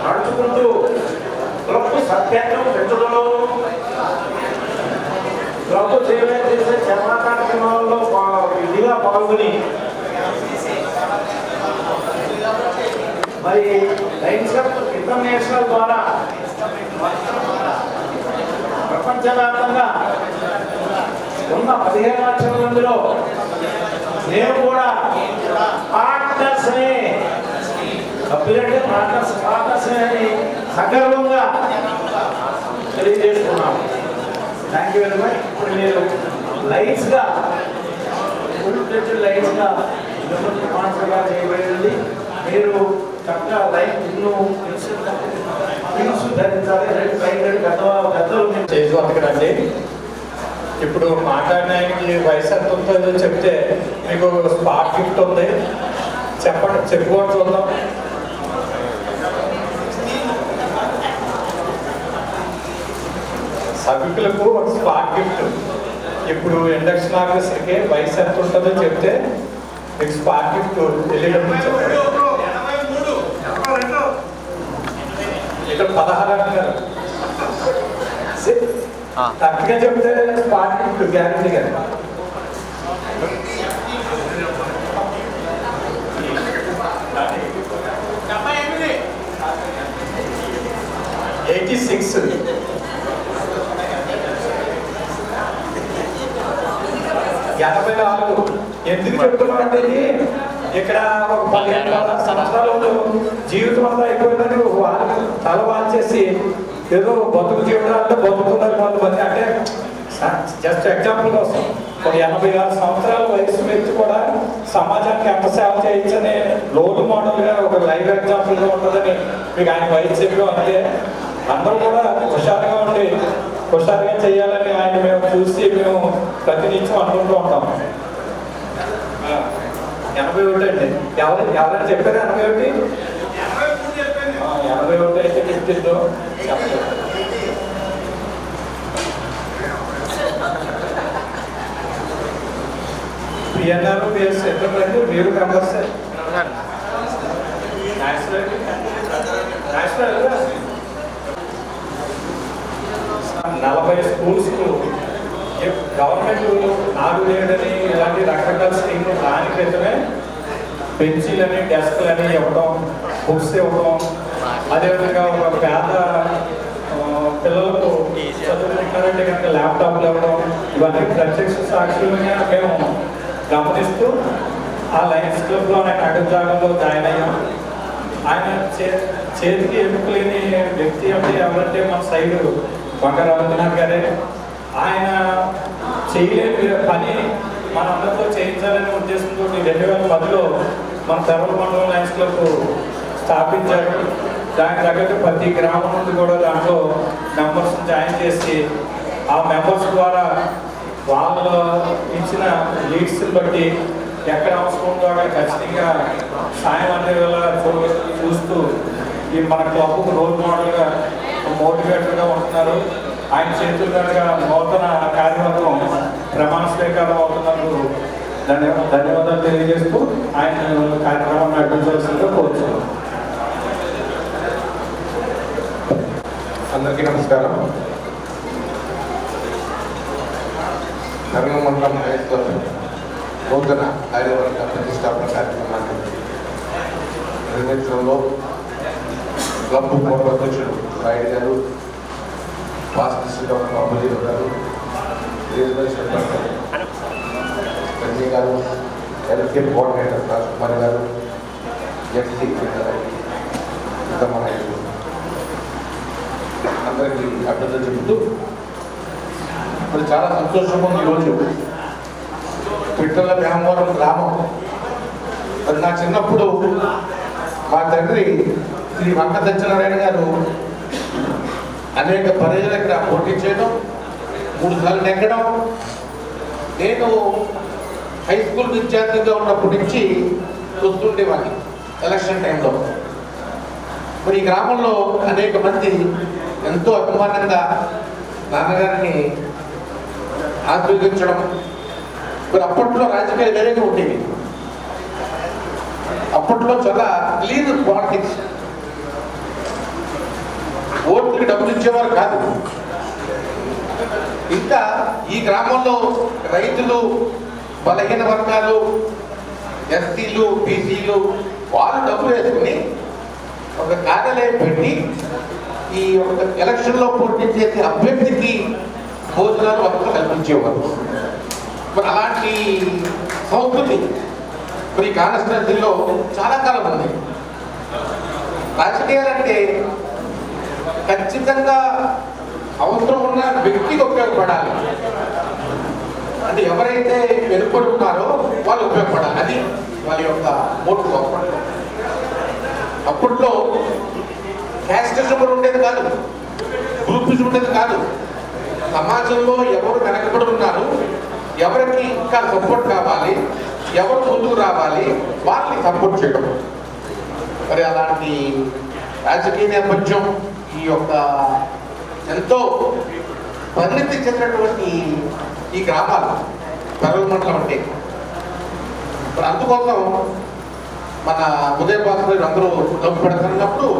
నడుచుకుంటూ క్లబ్ సభ్యత్వం పెంచడంలో, క్లబ్ చేసే సేవా కార్యక్రమాల్లో విధిగా పాల్గొని మరి లయన్స్ క్లబ్ ఇంటర్నేషనల్ ద్వారా ప్రపంచవ్యాప్తంగా ఉన్న 15 లక్షల మందిలో నేను కూడా పార్ట్నర్స్ని అని సగర్వంగా తెలియజేస్తున్నాను. Thank you very much. ఇప్పుడు మీరు లైట్స్గా ఫుల్ ఫ్లెడ్జ్డ్ లైట్స్గా స్పాన్సర్గా చేయబడింది. మీరు చక్కగా లైట్ ఇల్లు ధరించాలి. గద్దలు చేసి ఇప్పుడు మాట్లాడడానికి వయసు ఎంత ఉంటుందో చెప్తే మీకు స్పాట్ గిఫ్ట్ ఉంది. చెప్పండి, చెప్పుకోండి చూద్దాం. సభ్యులకు ఒక స్పాట్ గిఫ్ట్. ఇప్పుడు ఇండక్షన్ ఆఫీసర్కి వయసు ఎంత ఉంటుందో చెప్తే మీకు స్పాట్ గిఫ్ట్ వెళ్ళేటప్పుడు చెప్పండి. ఇక్కడ 16 అంటారు. కరెక్ట్గా చెప్తే స్పాట్ గిఫ్ట్ గ్యారంటీ కదా. ఎనభై 84 ఎందుకు చెప్తున్నామంటే ఇక్కడ ఒక 15 సంవత్సరాలు జీవితం అంతా అయిపోయిందని వాళ్ళు తల వాల్చేసి ఏదో బతుకు జీవితాలంటే బతుకుతున్నారు కొంతమంది. అంటే జస్ట్ ఎగ్జాంపుల్ కోసం ఒక 86 సంవత్సరాల వయసు వ్యక్తి కూడా సమాజానికి ఎంత సేవ చేయొచ్చని రోల్ మోడల్గా ఒక లైవ్ ఎగ్జాంపుల్గా ఉంటుందని మీకు ఆయన వయసు చెప్పడం. అంటే అందరూ కూడా హుషారుగా ఉండి హుషారుగా చేయాలని ఆయన మేము చూసి మేము ప్రతినిత్యం అనుకుంటూ ఉంటాం. 81 అండి. ఎవరైనా చెప్పారు 81? 81 అయితే చెప్తుందో పిఎన్ఆర్ పిఎస్ ఎంతమంది మీరు మెంబర్స్? నేషనల్ 40 స్కూల్స్కు గవర్నమెంట్ నాడు లేడని ఇలాంటి రకరకాల స్కీమ్లు రాని క్రితమే పెన్సిల్ అని డెస్క్లని ఇవ్వడం, బుక్స్ ఇవ్వడం, అదేవిధంగా ఒక పేద పిల్లలకు చదువుకుంటారంటే కనుక ల్యాప్టాప్లు ఇవ్వడం, ఇవన్నీ ప్రత్యక్ష సాక్షులుగా మేము గమనిస్తూ ఆ లయన్స్ క్లబ్లో ఆయన అడుగుజాగంలో జాయిన్ అయ్యాం. ఆయన చేతికి ఎముకలేని వ్యక్తి అంటే ఎవరంటే మన సైడు బంగారావు గారే. ఆయన చేయలేని పని మనందరితో చేయించాలనే ఉద్దేశంతో 2010లో మన ధర్మ మండలం లయన్స్ క్లబ్ స్థాపించారు. దానికి తగ్గట్టు ప్రతి గ్రామం నుండి కూడా దాంట్లో మెంబర్స్ జాయిన్ చేసి ఆ మెంబర్స్ ద్వారా వాళ్ళు ఇచ్చిన లీడ్స్ని బట్టి ఎక్కడ అవసరం ఉందో అక్కడ ఖచ్చితంగా సాయం అందేలా చూస్తూ ఈ మన క్లబ్కు రోల్ మోడల్గా మోటివేటర్గా ఉంటున్నారు. ఆయన చేతుల మీదుగా నూతన కార్యవర్గం ప్రమాణ స్వీకారం అవుతున్నందుకు ధన్యవాదాలు తెలియజేస్తూ ఆయన కార్యక్రమాన్ని నడిపించాల్సిందిగా కోరుతున్నాను. అందరికీ నమస్కారం. ధర్మ మండలం లయన్స్ క్లబ్ నూతన కార్యవర్గ ప్రతిష్టాపన కార్యక్రమాన్ని నిర్వహించడంలో క్లబ్ పూర్వ అధ్యక్షుడు రాయుడు గారు, పాస్ డిస్ట్రిక్ట్ బాబుజీ గారు, సంజయ్ గారు, హెల్త్ కోఆర్డినేటర్ రాజకుమారి గారు, ఎఫ్సి అందరికీ అభినందనలు చెబుతూ మరి చాలా సంతోషంగా ఉంది ఈరోజు పిట్టల వ్యామవరం గ్రామం. మరి నా చిన్నప్పుడు మా తండ్రి శ్రీ వంక సత్యనారాయణ గారు అనేక పర్యాలు ఇక్కడ పోటీ చేయడం, 3 సార్లు నెగ్గడం. నేను హై స్కూల్ విద్యార్థిగా ఉన్నప్పటి నుంచి చూస్తుండేవాడిని ఎలక్షన్ టైంలో. మరి ఈ గ్రామంలో అనేక మంది ఎంతో అభిమానంగా నాన్నగారిని ఆశీర్వదించడం. మరి అప్పట్లో రాజకీయాలు వేరేగా ఉండేవి. అప్పట్లో చాలా క్లీన్ పాలిటిక్స్. ఓట్లకి డబ్బులు ఇచ్చేవారు కాదు. ఇంకా ఈ గ్రామంలో రైతులు, బలహీన వర్గాలు, ఎస్సీలు, బీసీలు వాళ్ళు డబ్బులు వేసుకుని ఒక కార్యాలయం పెట్టి ఈ ఒక ఎలక్షన్లో పోటీ చేసే అభ్యర్థికి భోజనాలు వసతులు కల్పించేవారు. మరి అలాంటి సంస్కృతి మరి కాన్స్టిట్యున్సీలో చాలా కాలం ఉంది. రాజకీయాలంటే ఖచ్చితంగా అవసరం ఉన్న వ్యక్తికి ఉపయోగపడాలి. అంటే ఎవరైతే వెనుకబడి ఉన్నారో వాళ్ళు ఉపయోగపడాలి. అది వాళ్ళ యొక్క మోటు. అప్పట్లో క్యాస్టిజం ఉండేది కాదు, గ్రూపిజం ఉండేది కాదు. సమాజంలో ఎవరు వెనకబడి ఉన్నారు, ఎవరికి ఇంకా సపోర్ట్ కావాలి, ఎవరు ముందుకు రావాలి, వాళ్ళని సపోర్ట్ చేయడం. మరి అలాంటి రాజకీయ నేపథ్యం ఈ యొక్క ఎంతో పరిణితి చెందినటువంటి ఈ గ్రామాలు పెరవల మండలం అంటే. మరి అందుకోసం మన ఉదయభాస్కర్ అందరూ డబ్బు పెడుతున్నప్పుడు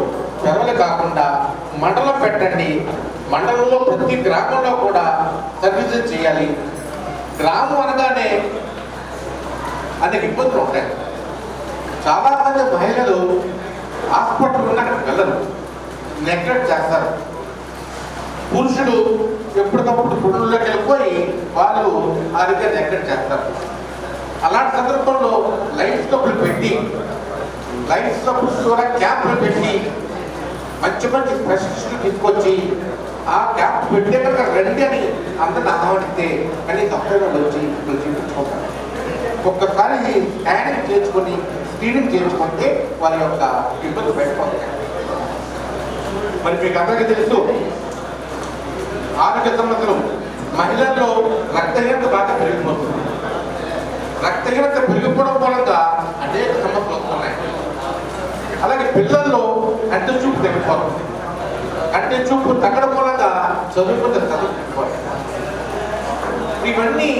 పెరవలే కాకుండా మండలం పెట్టండి, మండలంలో ప్రతి గ్రామంలో కూడా సర్వీసెస్ చేయాలి. గ్రామం అనగానే అనేక ఇబ్బందులు ఉంటాయి. చాలామంది మహిళలు హాస్పిటల్ ఉన్న అక్కడికి వెళ్ళరు, నెగ్లెక్ట్ చేస్తారు. పురుషుడు ఎప్పటికప్పుడు పురుషుల్లోకి వెళ్ళిపోయి వాళ్ళు ఆ రీతిగా నెగ్లెక్ట్ చేస్తారు. అలాంటి సందర్భంలో లైట్స్ క్లబ్లు పెట్టి, లైట్స్ క్లబ్స్ ద్వారా క్యాంపులు పెట్టి మంచి మంచి ప్రశిక్షణ తీసుకొచ్చి ఆ క్యాంప్ పెట్టే కనుక రండి అని అందరిని ఆహ్వానిస్తే కానీ తప్పేవాళ్ళు వచ్చి చూపించుకుంటారు. ఒక్కసారి స్కానింగ్ చేసుకొని స్క్రీనింగ్ చేసుకుంటే వాళ్ళ యొక్క ఇబ్బంది బయటపడతాయి. మరి మీకు అందరికీ తెలుసు ఆరోగ్య సమస్యలు మహిళల్లో రక్తహీనత బాగా పెరిగిపోతుంది. రక్తహీనత పెరిగిపోవడం మూలంగా అనేక సమస్యలు వస్తున్నాయి. అలాగే పిల్లల్లో కంటి చూపు తగ్గిపోతుంది. కంటి చూపు తగ్గడం మూలంగా చదువుకుంటే చదువుకోవాలి. ఇవన్నీ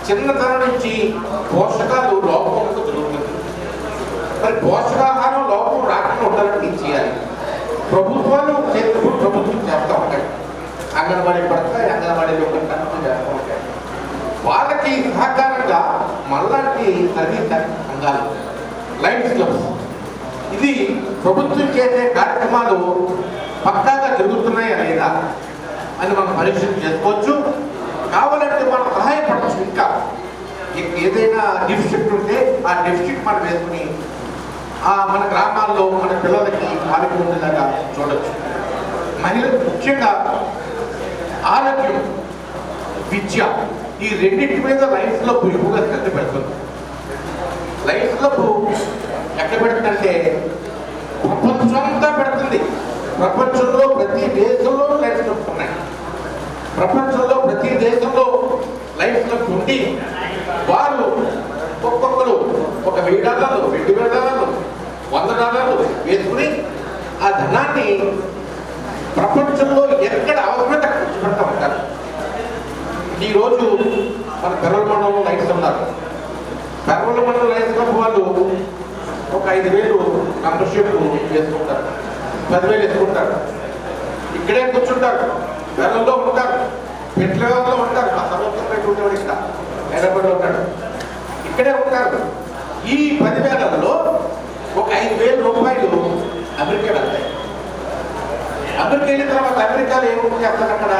చిన్నతనం నుంచి పోషకాలు లోపం జరుగుతుంది. మరి పోషకాహారం లోపం రాకుండా ఉండాలని ఏం చేయాలి? ప్రభుత్వాలు చేసినప్పుడు ప్రభుత్వం చేస్తూ ఉంటాయి. అంగన్వాడీ పడతాయి, అంగన్వాడీలో కనెక్షన్ చేస్తూ ఉంటాయి. వాళ్ళకి సహకారంగా మళ్ళాంటి సర్వీస్ అంగాలు లైన్స్ క్లబ్స్, ఇది ప్రభుత్వం చేసే కార్యక్రమాలు పక్కాగా జరుగుతున్నాయా లేదా అని మనం పరీక్షలు చేసుకోవచ్చు. కావాలంటే మనం సహాయపడవచ్చు. ఇంకా ఏదైనా డిఫిసిట్ ఉంటే ఆ డిఫిసిట్ మనం వేసుకుని మన గ్రామాల్లో మన పిల్లలకి ఆరోగ్యం ఉండేలాగా చూడవచ్చు. మహిళలకు ముఖ్యంగా ఆరోగ్యం, విద్య, ఈ రెండింటి మీద లైఫ్లో ఎక్కువగా శ్రద్ధ పెడుతుంది. లైఫ్లో ఎక్కడ పెడుతుందంటే ప్రపంచంతా పెడుతుంది. ప్రపంచంలో ప్రతి దేశంలో లైఫ్ క్లబ్స్ ఉన్నాయి. ప్రపంచంలో ప్రతి దేశంలో లైఫ్ క్లబ్స్ ఉండి వారు ఒక్కొక్కరు ఒక $1000, $2000, $100 వేసుకుని ఆ ధనాన్ని ప్రపంచంలో ఎక్కడ అవసరమైతే ఖర్చు పెడతా ఉంటారు. ఈరోజు మన పెరవల మండలంలో లైట్స్ ఉన్నారు. పెరవల మండలం లైట్స్ క్లబ్ వాళ్ళు ఒక 5000 మెంబర్షిప్ వేసుకుంటారు, 10,000 వేసుకుంటారు. ఇక్కడే కూర్చుంటారు, పెరవల్లో ఉంటారు, పెట్లలో ఉంటారు. మా సర్వోత్తమైన ఉండేవాడు ఇక్కడ హైదరాబాద్లో ఉంటాడు, ఇక్కడే ఉంటారు. ఈ 10,000లో ఒక 5,000 రూపాయలు అమెరికా వెళ్తాయి. అమెరికా వెళ్ళిన తర్వాత అమెరికాలో ఏమి చేస్తారు? అక్కడ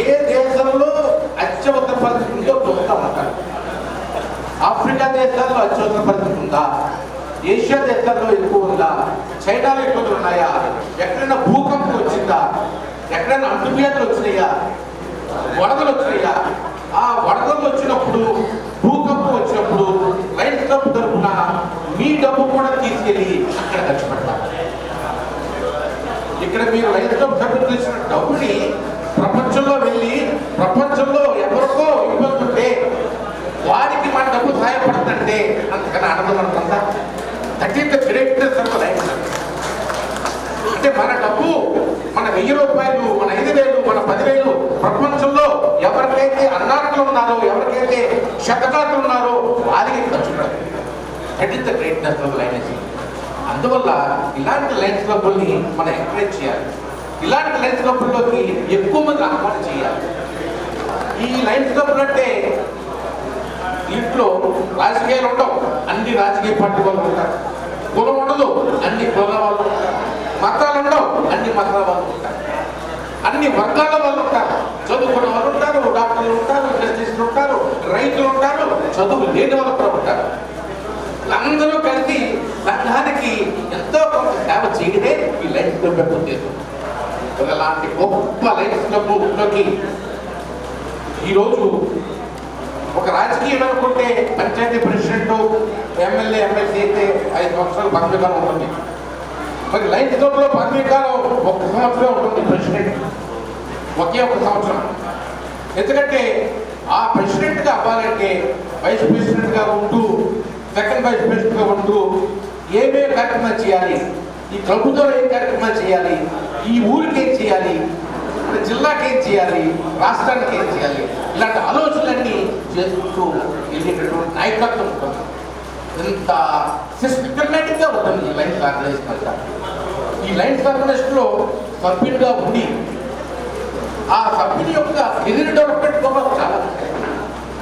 ఏ దేశంలో అత్యవసర పరిస్థితి ఉందో చూస్తూ ఉంటారు. ఆఫ్రికా దేశాల్లో అత్యవసర పరిస్థితి ఉందా? ఏషియా దేశాల్లో ఎక్కువ ఉందా? చైనాలో ఇబ్బందులు ఉన్నాయా? ఎక్కడైనా భూకంపం వచ్చిందా? ఎక్కడైనా అంటువ్యాధులు వచ్చినాయా? వరదలు వచ్చినాయా? ఆ వరదలు వచ్చినప్పుడు, భూకంపం వచ్చినప్పుడు లయన్స్ క్లబ్ తరఫున మీ డబ్బు కూడా తీసుకెళ్ళి అక్కడ ఖర్చు పెడతారు. ఇక్కడ మీరు లయన్స్ క్లబ్ సభ్యులు తీసిన డబ్బుని ప్రపంచంలో వెళ్ళి, ప్రపంచంలో ఎవరికో ఇబ్బంది ఉంటే వారికి మన డబ్బు సహాయపడుతుందంటే అంతకన్నా ఆనందం అనుకుంటా. That is the greatness of Lions club. అంటే మన డబ్బు, మన 1000 రూపాయలు, మన 5000, మన 10,000 ప్రపంచంలో ఎవరికైతే అన్నార్కులు ఉన్నారో, ఎవరికైతే శతకాలు ఉన్నారో వారికి ఖర్చు పెడతారు. That is the greatness of Lions. అందువల్ల ఇలాంటి లయన్స్ క్లబ్ని మనం ఎంకరేజ్ చేయాలి. ఇలాంటి లయన్స్ క్లబ్లోకి ఎక్కువ మంది ఆహ్వానం చేయాలి. ఈ లయన్స్ క్లబ్లు అంటే ఇంట్లో రాజకీయాలు ఉండవు, అన్ని రాజకీయ పార్టీ వాళ్ళు ఉంటారు. కులం ఉండదు, అన్ని కులాల వాళ్ళు ఉంటారు. మతాలు ఉండవు, అన్ని మతాల వాళ్ళు ఉంటారు. అన్ని వర్గాల వాళ్ళు ఉంటారు. చదువుకున్న వాళ్ళు ఉంటారు, డాక్టర్లు ఉంటారు, జస్టిస్లు ఉంటారు, రైతులు ఉంటారు, చదువు లేని వాళ్ళు కూడా ఉంటారు. అందరూ కలిసి సంఘానికి ఎంతో కొంత సేవ చేయడమే ఈ లయన్స్ క్లబ్ యొక్క ఉద్దేశం. అలాంటి గొప్ప లయన్స్ క్లబ్లోకి ఈరోజు ఒక రాజకీయం అనుకుంటే పంచాయతీ ప్రెసిడెంట్, ఎమ్మెల్యే, ఎమ్మెల్సీ అయితే 5 సంవత్సరాలు పదవీకాలం ఉంటుంది. మరి లయన్స్ క్లబ్లో పదవీకాలం 1 సంవత్సరం ఉంటుంది. ప్రెసిడెంట్ ఒకే 1 సంవత్సరం. ఎందుకంటే ఆ ప్రెసిడెంట్గా అవ్వాలంటే వైస్ ప్రెసిడెంట్గా ఉంటూ, సెకండ్ వైస్ ప్రెసిడెంట్గా ఉంటూ ఏమేమి కార్యక్రమాలు చేయాలి, ఈ క్లబ్ ద్వారా ఏం కార్యక్రమాలు చేయాలి, ఈ ఊరికి ఏం చేయాలి, జిల్లాకి ఏం చేయాలి, రాష్ట్రానికి ఏం చేయాలి, ఇలాంటి ఆలోచనలన్నీ చేసుకుంటూ వెళ్ళేటటువంటి నాయకత్వం ఉంటుంది. ఇంత సిస్టమేటిక్గా ఉంటుంది ఈ లయన్స్ ఆర్గనైజేషన్ అంతా. ఈ లయన్స్ ఆర్గనైజేషన్లో సభ్యుడిగా ఉండి ఆ సభ్యుని యొక్క కెరీర్ డెవలప్మెంట్ కూడా చాలా ఉంటాయి.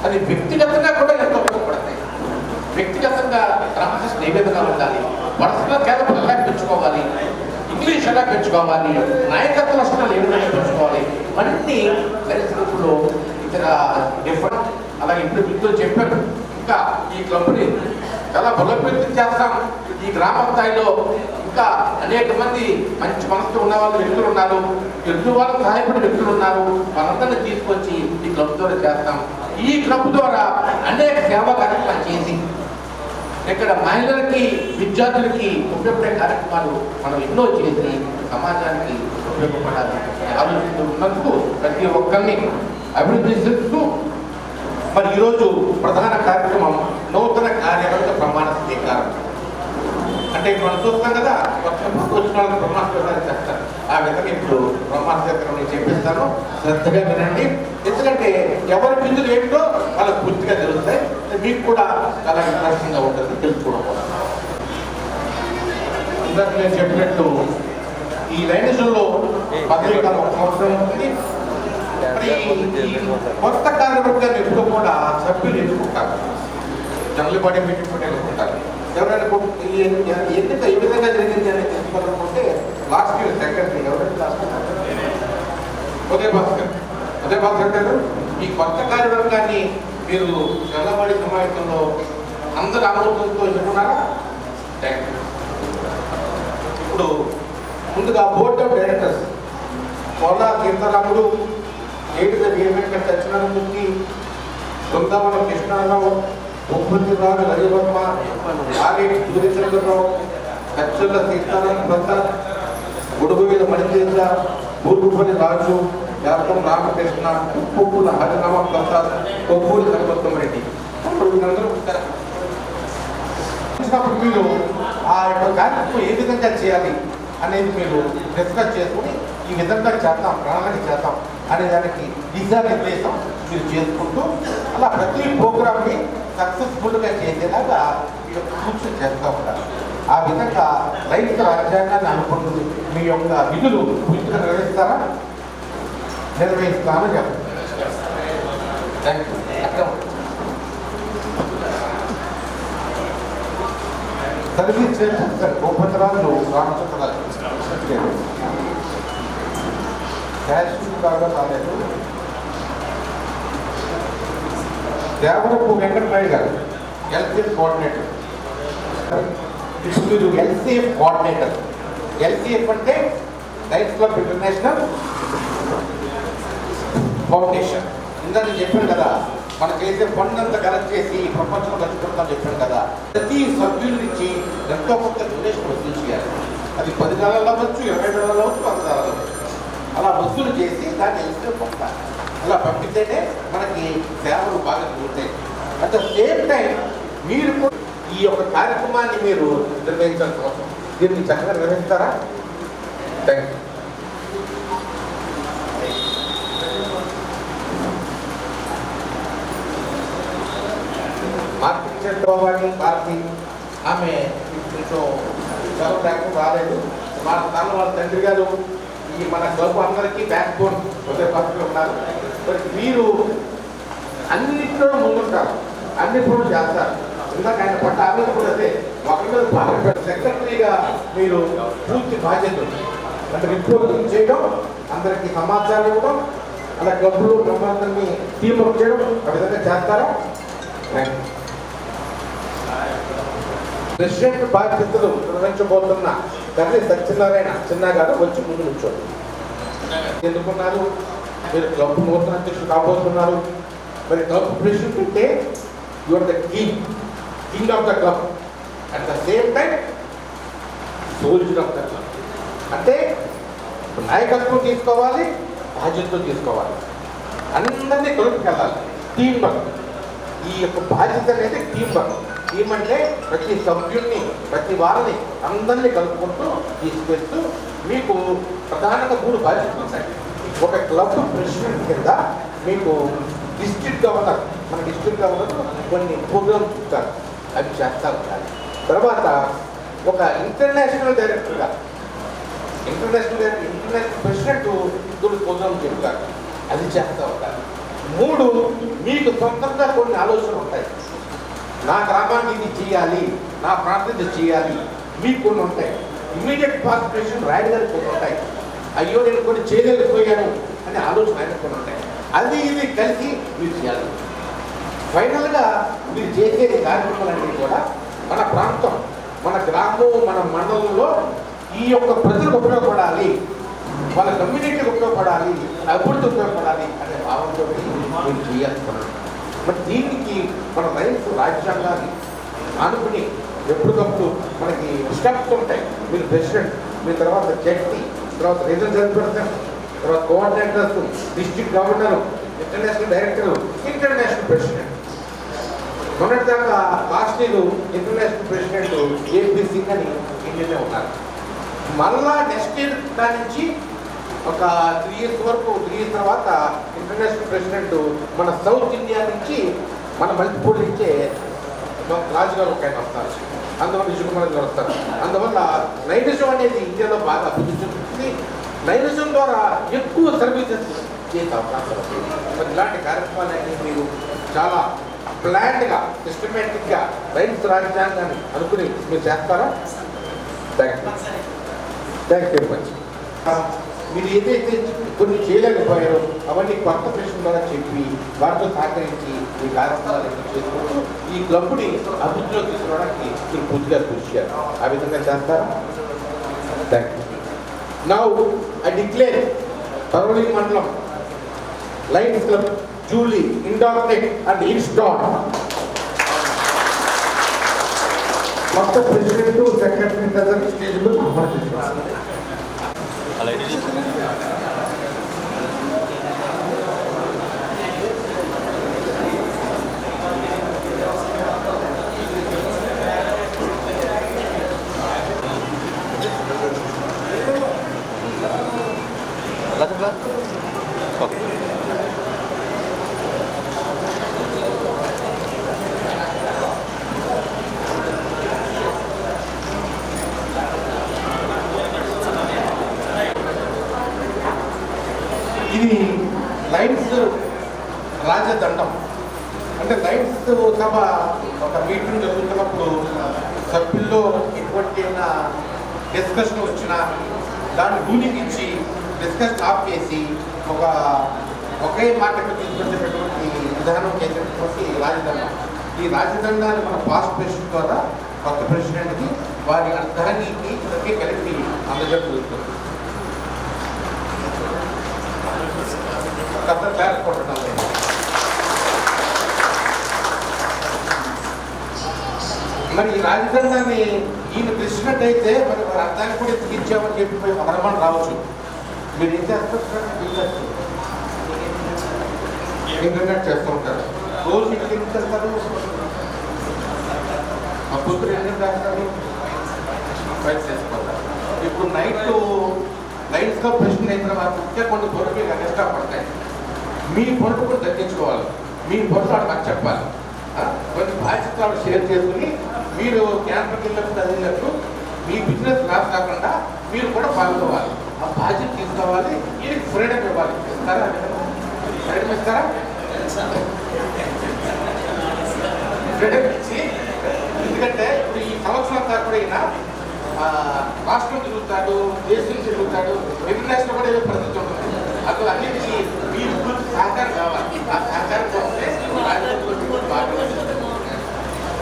అది వ్యక్తిగతంగా కూడా ఎంతో ఉపయోగపడతాయి. వ్యక్తిగతంగా క్రమశిక్షణ ఏ విధంగా ఉండాలి, వరుసగా కేవలం ఎలా పెంచుకోవాలి, ఇంగ్లీష్ ఎలా పెంచుకోవాలి, నాయకత్వ లక్షణాలు ఏ విధంగా పెంచుకోవాలి, అన్ని లయన్స్ క్లబ్లో ఇతర డిఫరెంట్. అలాగే ఇప్పుడు మిత్రులు చెప్పారు, ఇంకా ఈ క్లబ్ని చాలా బలోపేతం చేస్తాం. ఈ గ్రామ స్థాయిలో ఇంకా అనేక మంది మంచి మనసుతో ఉన్న వాళ్ళు వ్యక్తులు ఉన్నారు, ఎదురు వాళ్ళకు సహాయపడే వ్యక్తులు ఉన్నారు. వాళ్ళందరినీ తీసుకొచ్చి ఈ క్లబ్ ద్వారా చేస్తాం. ఈ క్లబ్ ద్వారా అనేక సేవా కార్యక్రమాలు చేసి ఇక్కడ మహిళలకి, విద్యార్థులకి ఉపయోగపడే కార్యక్రమాలు మనం ఎన్నో చేసి సమాజానికి ఉపయోగపడాలి ఆలోచనలు ఉన్నందుకు ప్రతి ఒక్కరిని అభివృద్ధి చేస్తూ మరి ఈరోజు ప్రధాన కార్యక్రమం నూతన కార్యవర్గ ప్రమాణ స్వీకారం. అంటే మనం చూస్తాం కదా, కొత్త వచ్చిన వాళ్ళకి ప్రమాణ స్వీకారం చేస్తారు. ఆ విధంగా ఇప్పుడు ప్రమాణ స్వీకారం నేను చెప్పిస్తాను, శ్రద్ధగా వినండి. ఎందుకంటే ఎవరి బిందులు ఏంటో వాళ్ళకి పూర్తిగా తెలుస్తాయి. మీకు కూడా చాలా ఇంట్రెస్టింగ్గా ఉంటుంది తెలుసుకోవడం కూడా. ఇందాక నేను చెప్పినట్టు ఈ లైన్స్లో పదవీకాలం 1 సంవత్సరం ఉంటుంది. మరి కొత్త కార్యవర్గాన్ని ఎప్పుడు కూడా సభ్యులు ఎన్నుకుంటారు, జనరల్ బాడీ మీటింగ్ కూడా ఎన్నుకుంటారు. ఎవరైనా ఎన్నిక ఏ విధంగా జరిగింది అని తెలుసుకోవాలనుకుంటే లాస్ట్ ఇయర్ సెక్రటరీ ఎవరైనా ఉదయ భాస్కర్ గారు ఈ కొత్త కార్యవర్గాన్ని మీరు జనరల్ బాడీ సమావేశంలో అందరు ఆమోదంతో ఎన్నుకున్నారా? ఇప్పుడు ముందుగా board of directors Kola Seetharamudu, Eduda Veeravenkata Satyanarayanamurthy, Brindavanam Krishnarao, ముఖ్యమంత్రిరావు రవివర్మ, ఆర్ఏటి సూర్యచంద్రరావు, కచ్చల్ల సీతారామ ప్రసాద్, గుడుగువీల మణితేజ, బూర్గుపల్లి రాజు, యాత్రం రామకృష్ణ, ఉప్పుల హరిరామ ప్రసాద్, కొవ్వూరి సర్వోత్తమ రెడ్డి. వీళ్ళందరూ వచ్చినప్పుడు మీరు ఆ యొక్క కార్యక్రమం ఏ విధంగా చేయాలి అనేది మీరు డిస్కస్ చేసుకుని ఈ విధంగా చేద్దాం, ప్రణాళిక చేద్దాం అనే దానికి దిశానిర్దేశం మీరు చేసుకుంటూ అలా ప్రతి ప్రోగ్రామ్ని సక్సెస్ఫుల్గా చేసేలాగా మీరు సూచన చేస్తూ ఉంటారు. ఆ విధంగా రైతు రాజ్యాంగాన్ని అనుకుంటుంది మీ యొక్క విధులు పూర్తిగా నిర్వహిస్తారా? నిర్వహిస్తామని చెప్పండి. Thank you. సర్వీస్ చేస్తారు గోపతిరాజు రామచంద్రరాజు క్యాష్ బాగా రాలేదు. దేవరపు వెంకటరాయ గారు ఎల్సిఎఫ్ కోఆర్డినేటర్. ఇప్పుడు మీరు ఎల్సిఎఫ్ కోఆర్డినేటర్. ఎల్సిఎఫ్ అంటే లయన్స్ క్లబ్ ఇంటర్నేషనల్ ఫౌండేషన్. ఇందాక నేను చెప్పాను కదా, మనకైతే ఫండ్ అంతా కలెక్ట్ చేసి ప్రపంచంలో ఖర్చు పెడతాం చెప్పాను కదా. ప్రతి సభ్యుల నుంచి ఎంతో కొంత డొనేషన్ వసూలు చేయాలి. అది 10 నెలలు అవ్వచ్చు, 20 నెలలు అవ్వచ్చు, 100 నెలలు అవ్వచ్చు. అలా వసూలు చేసి దాన్ని ఎల్సిఎఫ్ పంపాలి. అలా పంపితేనే మనకి సేవలు బాగా జరుగుతాయి. అట్ ద సేమ్ టైం మీరు ఈ యొక్క కార్యక్రమాన్ని మీరు నిర్వహించాల్సిన అవసరం. దీన్ని చక్కగా నిర్వహిస్తారా? Thank you. మార్కెట్ చేసుకోవాలి పార్టీ. ఆమె కొంచెం సెలవు లేకుండా రాలేదు. మా స్థానం వాళ్ళ తండ్రి గారు ఈ మన క్లబ్ అందరికీ బ్యాక్ బోన్ హృదయపత్రులు ఉన్నారు. మరి మీరు అన్నింటిలో ముందుంటారు, అన్ని పనులు చేస్తారు. ఇందాక ఆయన పట్ల ఆమె కూడా అదే ఒకరి సెక్రటరీగా మీరు పూర్తి బాధ్యతలు అంటే రిపోర్టింగ్ చేయడం, అందరికీ సమాచారం ఇవ్వడం, అలా క్లబ్లు బ్రహ్మాండాన్ని టీమ్ వర్క్ చేయడం, ఆ విధంగా చేస్తారా? ప్రెసిడెంట్ బాధ్యతలు నిర్వహించబోతున్న కర్రీ సత్యనారాయణ చిన్న గారు వచ్చి ముందు కూర్చోండి. ఎందుకున్నారు? మీరు క్లబ్ నూతన అధ్యక్షులు కాబోతున్నారు. మరి క్లబ్ ప్రెసిడెంట్ అంటే your the king of the club, at the same time soldier of the club. అంటే నాయకత్వం తీసుకోవాలి, బాధ్యతలు తీసుకోవాలి, అందరినీ కలుపుకెళ్ళాలి. Team work. ఈ యొక్క బాధ్యత అనేది టీం వర్క్. టీం అంటే ప్రతి సభ్యుల్ని, ప్రతి వారిని అందరినీ కలుపుకుంటూ తీసుకెళ్తూ మీకు ప్రధానంగా 3 బాధ్యతలు ఉంటాయి. ఒక క్లబ్ ప్రెసిడెంట్ కింద మీకు డిస్ట్రిక్ట్ గవర్నర్, మన డిస్ట్రిక్ట్ గవర్నర్ కొన్ని ప్రోగ్రామ్స్ ఇస్తారు, అవి చేస్తూ ఉంటారు. తర్వాత ఒక ఇంటర్నేషనల్ డైరెక్టర్గా ఇంటర్నేషనల్ ప్రెసిడెంట్ ప్రోగ్రామ్ చెప్తారు, అది చేస్తూ ఉంటారు. 3 మీకు సొంతంగా కొన్ని ఆలోచనలు ఉంటాయి. నా గ్రామాన్ని ఇది చేయాలి, నా ప్రాంతం ఇది చేయాలి, మీకు కొన్ని ఉంటాయి. ఇమీడియట్ పార్టిసిపేషన్ రాయుడు గారికి కొన్ని ఉంటాయి. అయ్యో నేను కొన్ని చేయలేకపోయాను అనే ఆలోచన ఆయన కొన్ని ఉంటాయి. అది ఇది కలిసి మీరు చేయాలి. ఫైనల్గా మీరు చేసే కార్యక్రమాలన్నీ కూడా మన ప్రాంతం, మన గ్రామం, మన మండలంలో ఈ యొక్క ప్రజలకు ఉపయోగపడాలి, వాళ్ళ కమ్యూనిటీకి ఉపయోగపడాలి, అభివృద్ధి ఉపయోగపడాలి అనే భావంతో మీరు చేయాల్సుకున్నాను. మరి దీనికి మన లైన్స్ రాజ్యాంగాన్ని ఆనుకుని ఎప్పటికప్పుడు మనకి స్టెప్స్ ఉంటాయి. మీరు ప్రెసిడెంట్, మీ తర్వాత జడ్పీ, తర్వాత రీజనల్ చైర్పర్సన్, తర్వాత coordinators, district governor, international director, international president. మొన్నటిదాకా last year international president APC అని ఇండియానే ఉన్నారు. మళ్ళా నెక్స్ట్ ఇయర్ దాని నుంచి ఒక 3 years వరకు, 3 years తర్వాత ఇంటర్నేషనల్ ప్రెసిడెంట్ మన సౌత్ ఇండియా నుంచి, మన మల్టిపూర్ నుంచే రాజుగారు ఒక ఆయన వస్తారు, అందువల్ల విజయకుమార్ గారు వస్తారు. అందువల్ల నైటిజం అనేది ఇండియాలో బాగా అభివృద్ధి చెందుతుంది. నైటిజం ద్వారా ఎక్కువ సర్వీసెస్ చేసే అవకాశం ఉంది. మరి ఇలాంటి కార్యక్రమాలన్నీ మీరు చాలా ప్లాన్డ్గా, సిస్టమేటిక్గా లైన్స్ రాజ్యాంగాన్ని అనుకుని మీరు చేస్తారా? Thank you very much. మీరు ఏదైతే కొన్ని చేయలేకపోయారో అవన్నీ కొత్త ప్రశ్న ద్వారా చెప్పి వారితో సహకరించి ఈ కార్యక్రమాలు చేసుకుంటూ ఈ క్లబ్ని అభివృద్ధిలో తీసుకురావడానికి మీరు పూర్తిగా కృషి చేయాలి. ఆ విధంగా చేస్తారా? Thank you. Now I declare Parvali Mandalam Lions club duly inducted and install కొత్త ప్రెసిడెంట్, సెక్రటరీ స్టేజ్ లో సమర్పిస్తున్నారు. ఇది లయన్స్ రాజదండం. అంటే లయన్స్ సభ ఒక మీటింగ్ జరుగుతున్నప్పుడు సభ్యుల్లో ఎటువంటి డిస్కషన్ వచ్చినా దాన్ని రూలింగ్ ఇచ్చి డిస్కషన్ ఆఫ్ చేసి ఒకే మాటకు తీసుకొచ్చేటటువంటి విధానం చేసేటటువంటి రాజదండం. ఈ రాజదండాన్ని మన పాస్ట్ ప్రెసిడెంట్ ద్వారా కొత్త ప్రెసిడెంట్కి వారి అర్థాన్ని ఈకి కలిపి అందజేస్తుంది. కొత్త క్లాస్ కొట్టడం లేదు. మరి ఈ రాజదండాన్ని ఈయన ప్రెసిడెంట్ అయితే మరి వారి అర్థాన్ని కూడా ఇచ్చామని చెప్పి మనమని రావచ్చు. మీరు ఏం చేస్తారు? ఇంటర్నెట్ చేస్తూ ఉంటారు. రోజు ఇంటికి ఏం చేస్తారు? మా కూతురు ఏం చేస్తారు? బయట చేసుకుంటారు. ఇప్పుడు నైట్ లైట్స్గా ప్రెసిడెంట్ అయిన తర్వాత ఇంకా కొన్ని పొరుగు ఎక్స్ట్రా పడతాయి. మీ పొరుగు కూడా తగ్గించుకోవాలి. మీ పొరుగు మాకు చెప్పాలి. కొన్ని బాధ్యతలు షేర్ చేసుకుని మీరు క్యాన్సర్ కిందకు చదివినట్టు మీ బిజినెస్ లాస్ కాకుండా మీరు కూడా పాల్గొవాలి. ఆ బాధ్యత తీసుకోవాలి. వీరికి ఫ్రీడమ్ ఇవ్వాలి. ఇస్తారా? ఫ్రీడమ్ ఇస్తారా? ఫ్రీడమ్ ఇచ్చి, ఎందుకంటే ఇప్పుడు ఈ సంవత్సరం అంతా కూడా ఈయన రాష్ట్రం తిరుగుతాడు, దేశం తిరుగుతాడు, ఇంటర్నేషనల్ కూడా ఏదో పరిస్థితి ఉంటుంది. అసలు అన్నిటికీ మీరు సహకారం కావాలి. ఆ సహకారం కోసమే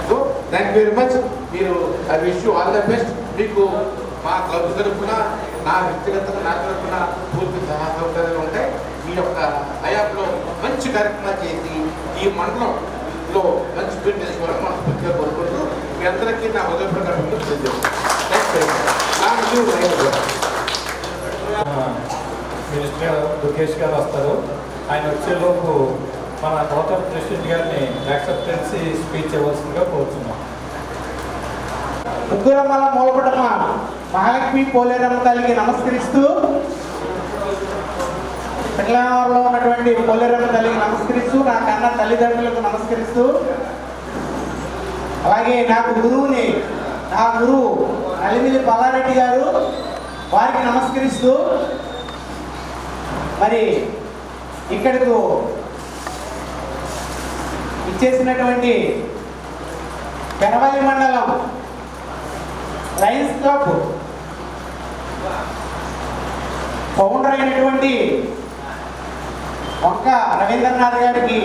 so thank you very much. మీరు I wish you all the best. మీకు మా క్లబ్ తరఫున, నా వ్యక్తిగతంగా నా తరఫున పూర్తి సహకారాలు ఉంటాయి. మీ యొక్క హయాంలో మంచి కార్యక్రమాలు చేసి ఈ మండలంలో మంచి పేరు తెచ్చుకోవాలని మనస్ఫూర్తిగా కోరుకుంటూ మీ అందరికీ నా హృదయపూర్వక మినిస్టర్ దుర్గేష్ గారు వస్తారు. ఆయన వచ్చేలోపు మన నూతన ప్రెసిడెంట్ గారిని యాక్సెప్టెన్సీ స్పీచ్ ఇవ్వాల్సిందిగా కోరుతున్నాం. ముగ్గురమ్మల మూలపటమ మహాలక్ష్మి పోలేరమ్మ తల్లికి నమస్కరిస్తూ, పిల్లవారిలో ఉన్నటువంటి పోలేరమ్మ తల్లికి నమస్కరిస్తూ, నా కన్న తల్లిదండ్రులకు నమస్కరిస్తూ, అలాగే నాకు గురువుని, నా గురువు నలిమిలి పల్లారెడ్డి గారు, వారికి నమస్కరిస్తూ, మరి ఇక్కడకు ఇచ్చేసినటువంటి పెనవల్లి మండలం లయన్స్ క్లబ్ ఫౌండర్ అయినటువంటి ఒక్క రవీంద్రనాథ్ గారికి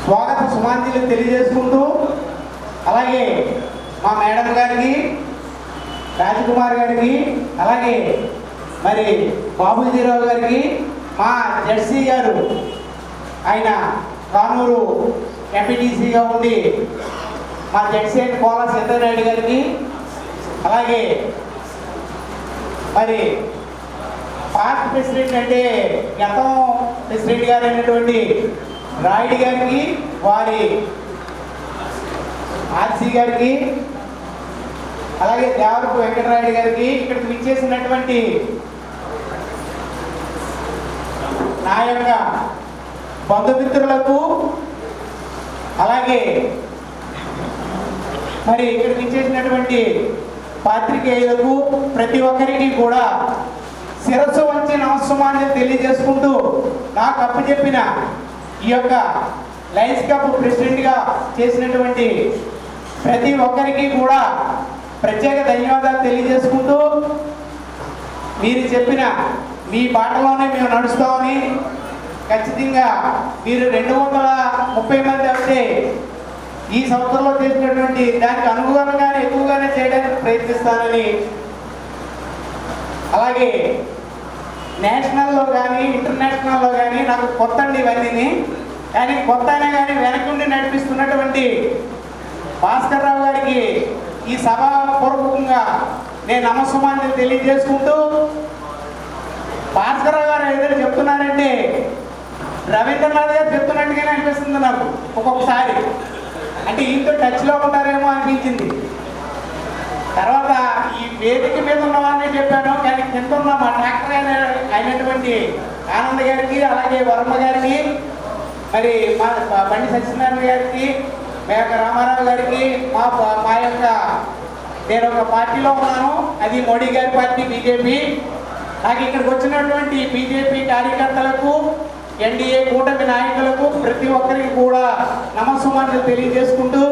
స్వాగత సుమాంజలి తెలియజేసుకుంటూ, అలాగే మా మేడం గారికి, రాజకుమార్ గారికి, అలాగే మరి బాబుజీరావు గారికి, మా జెడ్సీ గారు, ఆయన కానూరు ఎంపీటీసీగా ఉండి మా జెడ్సీ అండ్ కోలా సీతారాయుడు గారికి, అలాగే మరి పాస్ట్ ప్రెసిడెంట్ అంటే గతం ప్రెసిడెంట్ గారు అయినటువంటి రాయుడు గారికి, వారి ఆర్సీ గారికి, అలాగే దేవరపు వెంకటరాయుడు గారికి, ఇక్కడికి విచ్చేసినటువంటి నా యొక్క బంధుమిత్రులకు, అలాగే మరి ఇక్కడికి విచ్చేసినటువంటి పాత్రికేయులకు, ప్రతి ఒక్కరికి కూడా శిరస్సు వంచి నమస్సుమాన్ని తెలియజేసుకుంటూ, నాకు అప్పచెప్పిన ఈ యొక్క లయన్స్ క్లబ్ ప్రెసిడెంట్గా చేసినటువంటి ప్రతి ఒక్కరికి కూడా ప్రత్యేక ధన్యవాదాలు తెలియజేసుకుంటూ, మీరు చెప్పిన మీ బాటలోనే మేము నడుస్తామని, ఖచ్చితంగా మీరు 230 మంది అయితే ఈ సంవత్సరంలో చేసినటువంటి దానికి అనుగుణంగానే ఎక్కువగానే చేయడానికి ప్రయత్నిస్తానని, అలాగే నేషనల్లో కానీ ఇంటర్నేషనల్లో కానీ నాకు కొత్త అండి ఇవన్నీ, కానీ కొత్త అయినా కానీ వెనకుండి నడిపిస్తున్నటువంటి భాస్కర్ రావు గారికి ఈ సభాపూర్వకంగా నేను నమస్సుమాన్ని తెలియజేసుకుంటూ, భాస్కర్ రావు గారు ఏదైనా చెప్తున్నారంటే రవీంద్రనాథ్ గారు చెప్తున్నట్టుగానే అనిపిస్తుంది నాకు ఒక్కొక్కసారి. అంటే ఈయనతో టచ్లో ఉంటారేమో అనిపించింది. తర్వాత ఈ వేదిక మీద ఉన్న వాళ్ళని చెప్పాను, కానీ కింద ఉన్న మా ట్రాక్టర్ అయినటువంటి ఆనంద్ గారికి, అలాగే వర్మ గారికి, మరి మా బండి సత్యనారాయణ గారికి, మేక రామారావు గారికి, మా యొక్క నేను ఒక పార్టీలో ఉన్నాను, అది మోడీ గారి పార్టీ బీజేపీ. నాకు ఇక్కడికి వచ్చినటువంటి బీజేపీ కార్యకర్తలకు, ఎన్డీఏ కూటమి నాయకులకు ప్రతి ఒక్కరికి కూడా నమస్సుమాన్ని తెలియజేసుకుంటూ,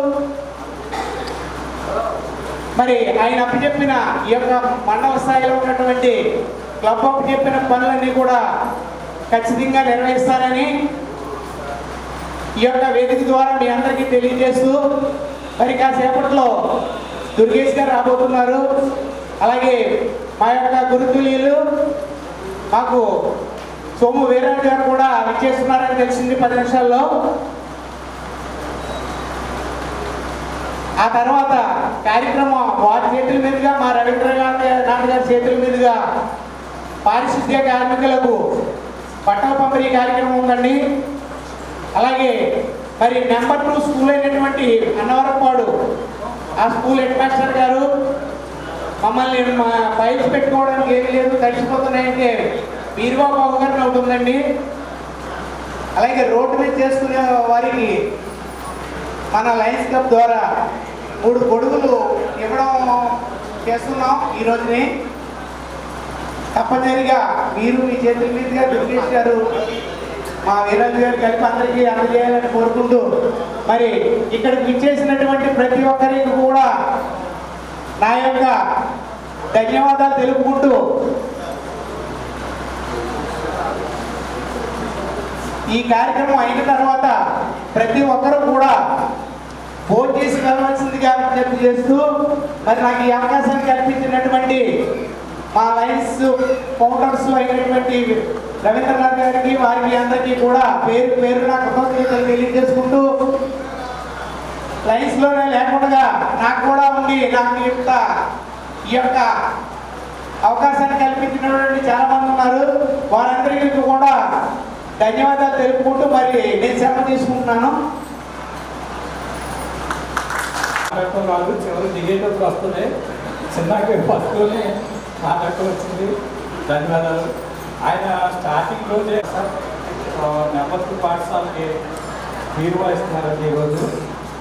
మరి ఆయన అప్పచెప్పిన ఈ యొక్క మండల స్థాయిలో ఉన్నటువంటి క్లబ్ అప్పచెప్పిన పనులన్నీ కూడా ఖచ్చితంగా నిర్వహిస్తానని, ఈ యొక్క వేదిక ద్వారా మీ అందరికీ తెలియజేస్తూ మరి కాసేపట్లో దుర్గేష్ గారు రాబోతున్నారు. అలాగే మా యొక్క గురుతుల్యులు మాకు సోము వీరాజు గారు కూడా విచ్చేస్తున్నారని తెలిసింది 10 నిమిషాల్లో. ఆ తర్వాత కార్యక్రమం వారి చేతుల మీదుగా, మా రవీంద్రనాథ్ గారి చేతుల మీదుగా పారిశుద్ధ్య కార్మికులకు బట్టల పంపిణీ కార్యక్రమం ఉందండి. అలాగే మరి నెంబర్ 2 స్కూల్ అయినటువంటి అన్నవరపాడు ఆ స్కూల్ హెడ్ మాస్టర్ గారు మమ్మల్ని పైప్స్ పెట్టుకోవడానికి ఏమీ లేదు, తడిసిపోతున్నాయంటే వీరబాబు గారిని ఒకటి ఉందండి. అలాగే రోడ్డు మీద చేసుకునే వారికి మన లయన్స్ క్లబ్ ద్వారా 3 గొడుగులు ఇవ్వడం చేస్తున్నాం ఈ రోజుని. తప్పనిసరిగా మీరు మీ చేతుల మీదుగా దుర్గేష్ గారు, మా వీరాజు గారు కలిపి అందరికీ అందజేయాలని కోరుకుంటూ మరి ఇక్కడికి విచ్చేసినటువంటి ప్రతి ఒక్కరికి కూడా నా యొక్క ధన్యవాదాలు తెలుపుకుంటూ ఈ కార్యక్రమం అయిన తర్వాత ప్రతి ఒక్కరూ కూడా భోజనం చేసి వెళ్ళవలసిందిగా విజ్ఞప్తి చేస్తూ మరి నాకు ఈ అవకాశాన్ని కల్పించినటువంటి మా లయన్స్ ఫౌండర్స్ అయినటువంటి రవీంద్రనాథ్ గారికి, వారికి అందరికీ కూడా పేరు పేరున కృతజ్ఞతలు తెలియజేసుకుంటూ లయన్స్లోనే లేకుండా నాకు కూడా ఉండి నాకు ఈ యొక్క అవకాశాన్ని కల్పించినటువంటి చాలా మంది ఉన్నారు. వారందరికీ కూడా ధన్యవాదాలు తెలుపుకుంటూ మరి నేను శ్రమ తీసుకుంటున్నాను. వాళ్ళు చివరి దిగేటప్పుడు వస్తుంది, చిన్నగా ఫస్ట్లోనే మాట్లాడుతూ వచ్చింది. ధన్యవాదాలు. ఆయన స్టార్టింగ్లోనే నెంబర్ 2 పాఠశాలకి హీరో ఇస్తున్నారండి ఈరోజు.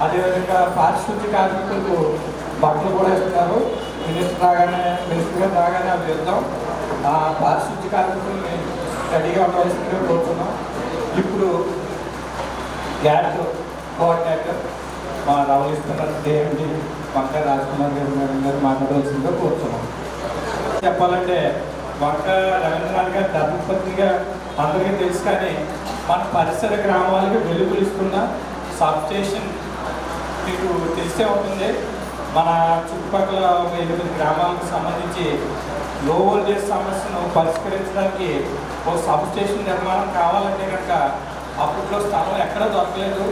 అదేవిధంగా పారిశుద్ధ్య కార్మికులకు బట్టలు కూడా ఇస్తున్నారు. మినిస్టర్ గారు రాగానే అవి ఇద్దాం. ఆ పారిశుద్ధ్య కార్మికుల్ని రెడీగా ఉండవలసిందిగా కోరుతున్నాం. ఇప్పుడు గ్యాట్ కోఆర్డినేటర్ మా రావలిస్తున్నారు దేవండి వంక రాజ్కుమార్ గారు మాట్లాడవలసిందిగా కోరుతున్నాం. చెప్పాలంటే వంక రవీంద్రనాథ్ గారి ధర్మపత్నిగా అందరికీ తెలుసు, కానీ మన పరిసర గ్రామాలకు వెలుగులిస్తున్న సబ్ స్టేషన్ మీకు తెలిసే ఉంటుంది. మన చుట్టుపక్కల 8 గ్రామాలకు సంబంధించి లో వోల్టేజ్ సమస్యను పరిష్కరించడానికి ఒక సబ్ స్టేషన్ నిర్మాణం కావాలంటే కనుక అప్పట్లో స్థలం ఎక్కడా దొరకలేదు,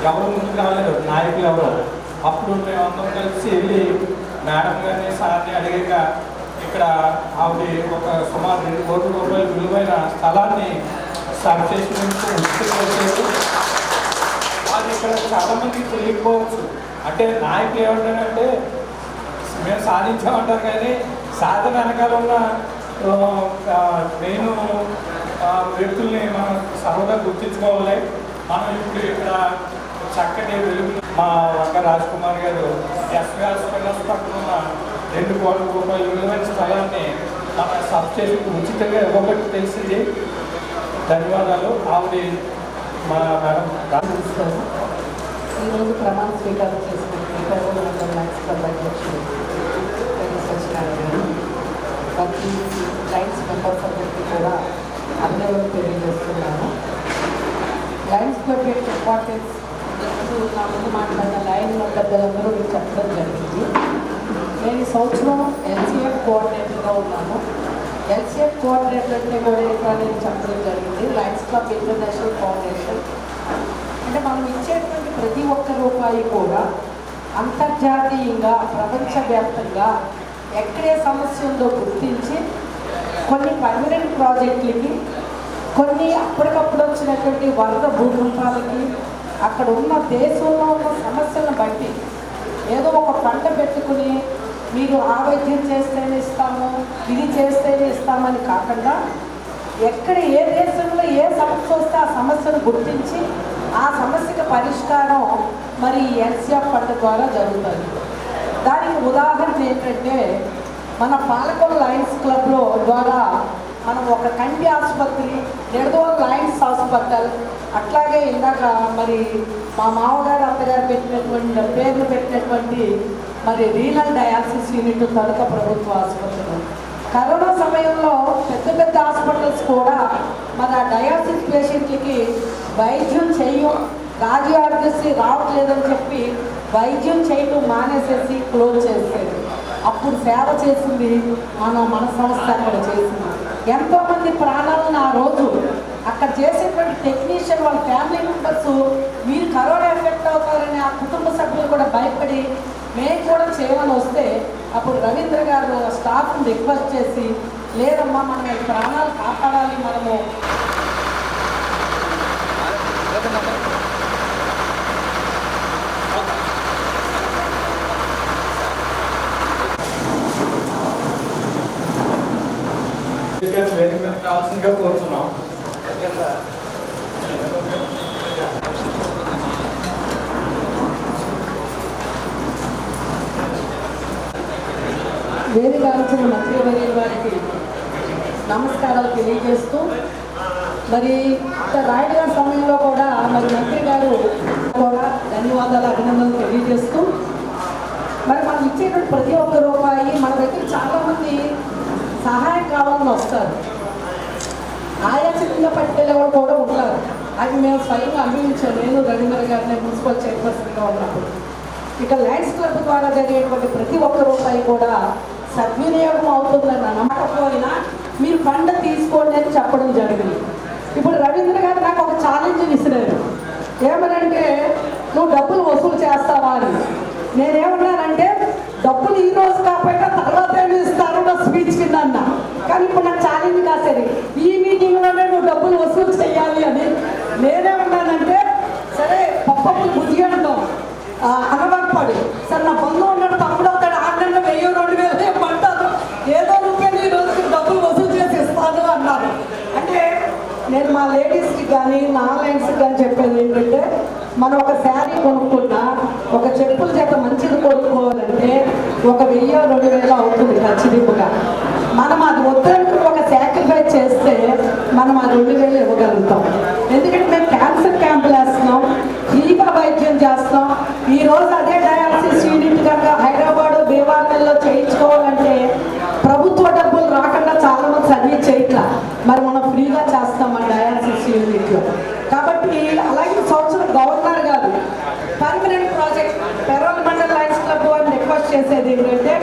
ఎవరు ముందుకు రాలేదు, నాయకులు ఎవరు. అప్పుడు మేమందరం కలిసి వెళ్ళి మేడం గారిని సార్ని అడిగాక ఇక్కడ ఆవిడ ఒక సుమారు 2 కోట్ల రూపాయల విలువైన స్థలాన్ని సబ్ స్టేషన్ నుంచి ఉంచుకోలేదు. అది ఇక్కడ చాలామందికి తెలియకపోవచ్చు. అంటే నాయకులు ఏమంటారంటే మేము సాధించామంటారు, కానీ సాధన వెనకాల ఉన్న మెయిన్ వ్యక్తుల్ని మనం సర్వదా గుర్తించుకోవాలి. మనం ఇప్పుడు ఇక్కడ చక్కటి వెలుగు మా వంక రాజ్కుమార్ గారు ఎస్వి హాస్పిటల్స్ పక్కన ఉన్న 2 కోట్ల రూపాయల విలువైన స్థలాన్ని మన సబ్ స్టేషన్కి ఉచితంగా ఇవ్వబట్టి తెలిసింది. ధన్యవాదాలు. ఆవిడ మా మేడం ఈరోజు ప్రమాణ స్వీకారం చేసిన లయన్స్ క్లబ్ అధ్యక్షుడు సత్యనారాయణ ప్రతి లయన్స్ మెంబర్స్ అందరికీ కూడా అభినందనలు తెలియజేస్తున్నాను. లయన్స్ క్లబ్ యొక్క ఇంపార్టెన్స్ నా ముందు మాట్లాడిన లయన్ పెద్దలందరూ మీకు చెప్పడం జరిగింది. నేను ఈ సంవత్సరం ఎల్సీఎఫ్ కోఆర్డినేటర్గా ఉన్నాను. ఎల్సీఎఫ్ కోఆర్డినేటర్ అంటే కూడా నేను చెప్పడం జరిగింది. లయన్స్ క్లబ్ ఇంటర్నేషనల్ ఫౌండేషన్ అంటే మనం ఇచ్చేటువంటి ప్రతి ఒక్క రూపాయి కూడా అంతర్జాతీయంగా ప్రపంచవ్యాప్తంగా ఎక్కడే సమస్య ఉందో గుర్తించి కొన్ని పర్మనెంట్ ప్రాజెక్టులకి, కొన్ని అప్పటికప్పుడు వచ్చినటువంటి వరద భూకంపాలకి, అక్కడ ఉన్న దేశంలో ఉన్న సమస్యలను బట్టి ఏదో ఒక పంట పెట్టుకుని మీరు ఆ వైద్యం చేస్తేనే ఇస్తాము, ఇది చేస్తేనే ఇస్తామని కాకుండా ఎక్కడ ఏ దేశంలో ఏ సమస్య వస్తే ఆ సమస్యను గుర్తించి ఆ సమస్యకి పరిష్కారం మరి ఎల్సీఎఫ్ ఫండ్ ద్వారా జరుగుతుంది. దానికి ఉదాహరణ ఏంటంటే మన పాలకొల్లు లయన్స్ క్లబ్లో ద్వారా మనం ఒక కంటి ఆసుపత్రి, నెడదోల్ లయన్స్ హాస్పిటల్, అట్లాగే ఇందాక మరి మా మామగారు అత్తగారు పెట్టినటువంటి పేర్లు పెట్టినటువంటి మరి రీనల్ డయాలసిస్ యూనిట్ తడక ప్రభుత్వ ఆసుపత్రులు. కరోనా సమయంలో పెద్ద పెద్ద హాస్పిటల్స్ కూడా మన డయాలసిస్ పేషెంట్లకి వైద్యం రాజీఆర్జీసీ రావట్లేదని చెప్పి వైద్యం చేయటం మానేసేసి క్లోజ్ చేసేది. అప్పుడు సేవ చేసింది మన సంస్థ అక్కడ చేసింది. ఎంతోమంది ప్రాణాలను ఆ రోజు అక్కడ చేసేటువంటి టెక్నీషియన్ వాళ్ళ ఫ్యామిలీ మెంబర్స్ మీరు కరోనా ఎఫెక్ట్ అవుతారని ఆ కుటుంబ సభ్యులు కూడా భయపడి మేము కూడా చేయమని వస్తే అప్పుడు రవీంద్ర గారు స్టాఫ్ని రిక్వెస్ట్ చేసి లేదమ్మా మనం ఈ ప్రాణాలు కాపాడాలి మనము. కావాల్సిందిగా కోరుతున్నాం. వేదిక వచ్చిన మంత్రివర్యుల వారికి నమస్కారాలు తెలియజేస్తూ మరి రాయుడు గారి సమయంలో కూడా మరి మంత్రి గారు కూడా ధన్యవాదాలు అభినందనలు తెలియజేస్తూ మరి మనం ఇచ్చేటువంటి ప్రతి ఒక్క రూపాయి మన దగ్గర చాలామంది సహాయం కావాలని వస్తారు. ఆయాచితంగా పట్టుకెళ్ళే వాళ్ళు కూడా ఉంటారు. అది మేము స్వయంగా అనుభవించాం. నేను రవీంద్ర గారిని మున్సిపల్ చైర్పర్సన్గా ఉన్నప్పుడు ఇక లయన్స్ క్లబ్ ద్వారా జరిగేటువంటి ప్రతి ఒక్క రూపాయి కూడా సద్వినియోగం అవుతుందని నమ్మకపోయినా మీరు ఫండ్ తీసుకోండి అని చెప్పడం జరిగింది. ఇప్పుడు రవీంద్ర గారు నాకు ఒక ఛాలెంజ్ విసిరారు. ఏమనంటే నువ్వు డబ్బులు వసూలు చేస్తావా అని. నేనేమన్నానంటే డబ్బులు ఈ రోజు కాకపోయినా తర్వాత ఏమి ఇస్తారు నా స్పీచ్ కింద అన్నా. కానీ ఇప్పుడు నాకు ఛాలెంజ్ కాసేది ఈ మీటింగ్లోనే నువ్వు డబ్బులు వసూలు చేయాలి అని. నేనేమన్నానంటే సరే పప్పప్పులు బుద్ధి అంటాం అనవరపడు సార్ నా బంధువు ఉన్నాడు తమ్ముడు అవుతాడు 6 నెలలు 1000-2000 ఏమంటారు ఏదో రూపాయలు ఈ రోజుకి డబ్బులు వసూలు చేసి ఇస్తాను అన్నారు. అంటే నేను మా లేడీస్కి కానీ నా లైన్స్కి కానీ చెప్పేది ఏంటంటే మనం ఒక శారీ కొనుక్కున్నా ఒక చెప్పుల చేత మంచిది కొనుక్కోవాలంటే 1000-2000 అవుతుంది ఖచ్చితంగా. మనం అది వద్దంటూ ఒక సాక్రిఫైస్ చేస్తే మనం ఆ 2000 ఇవ్వగలుగుతాం. ఎందుకంటే మేము క్యాన్సర్ క్యాంపులు వేస్తున్నాం, ఫ్రీగా వైద్యం చేస్తాం. ఈరోజు అదే డయాలసిస్ యూనిట్ కనుక హైదరాబాద్ భీమవరంలో చేయించుకోవాలంటే ప్రభుత్వ డబ్బులు రాకుండా చాలా మంది సర్వీస్ చేయట్లా. మరి మనం ఫ్రీగా చేస్తాం మన డయాలసిస్ యూనిట్లో. కాబట్టి అలాగే సంవత్సరం గవర్నర్ గారు పర్మనెంట్ ప్రాజెక్ట్ పెరోల్ మండల్ లయన్స్ క్లబ్ అని రిక్వెస్ట్ చేసేది ఏంటంటే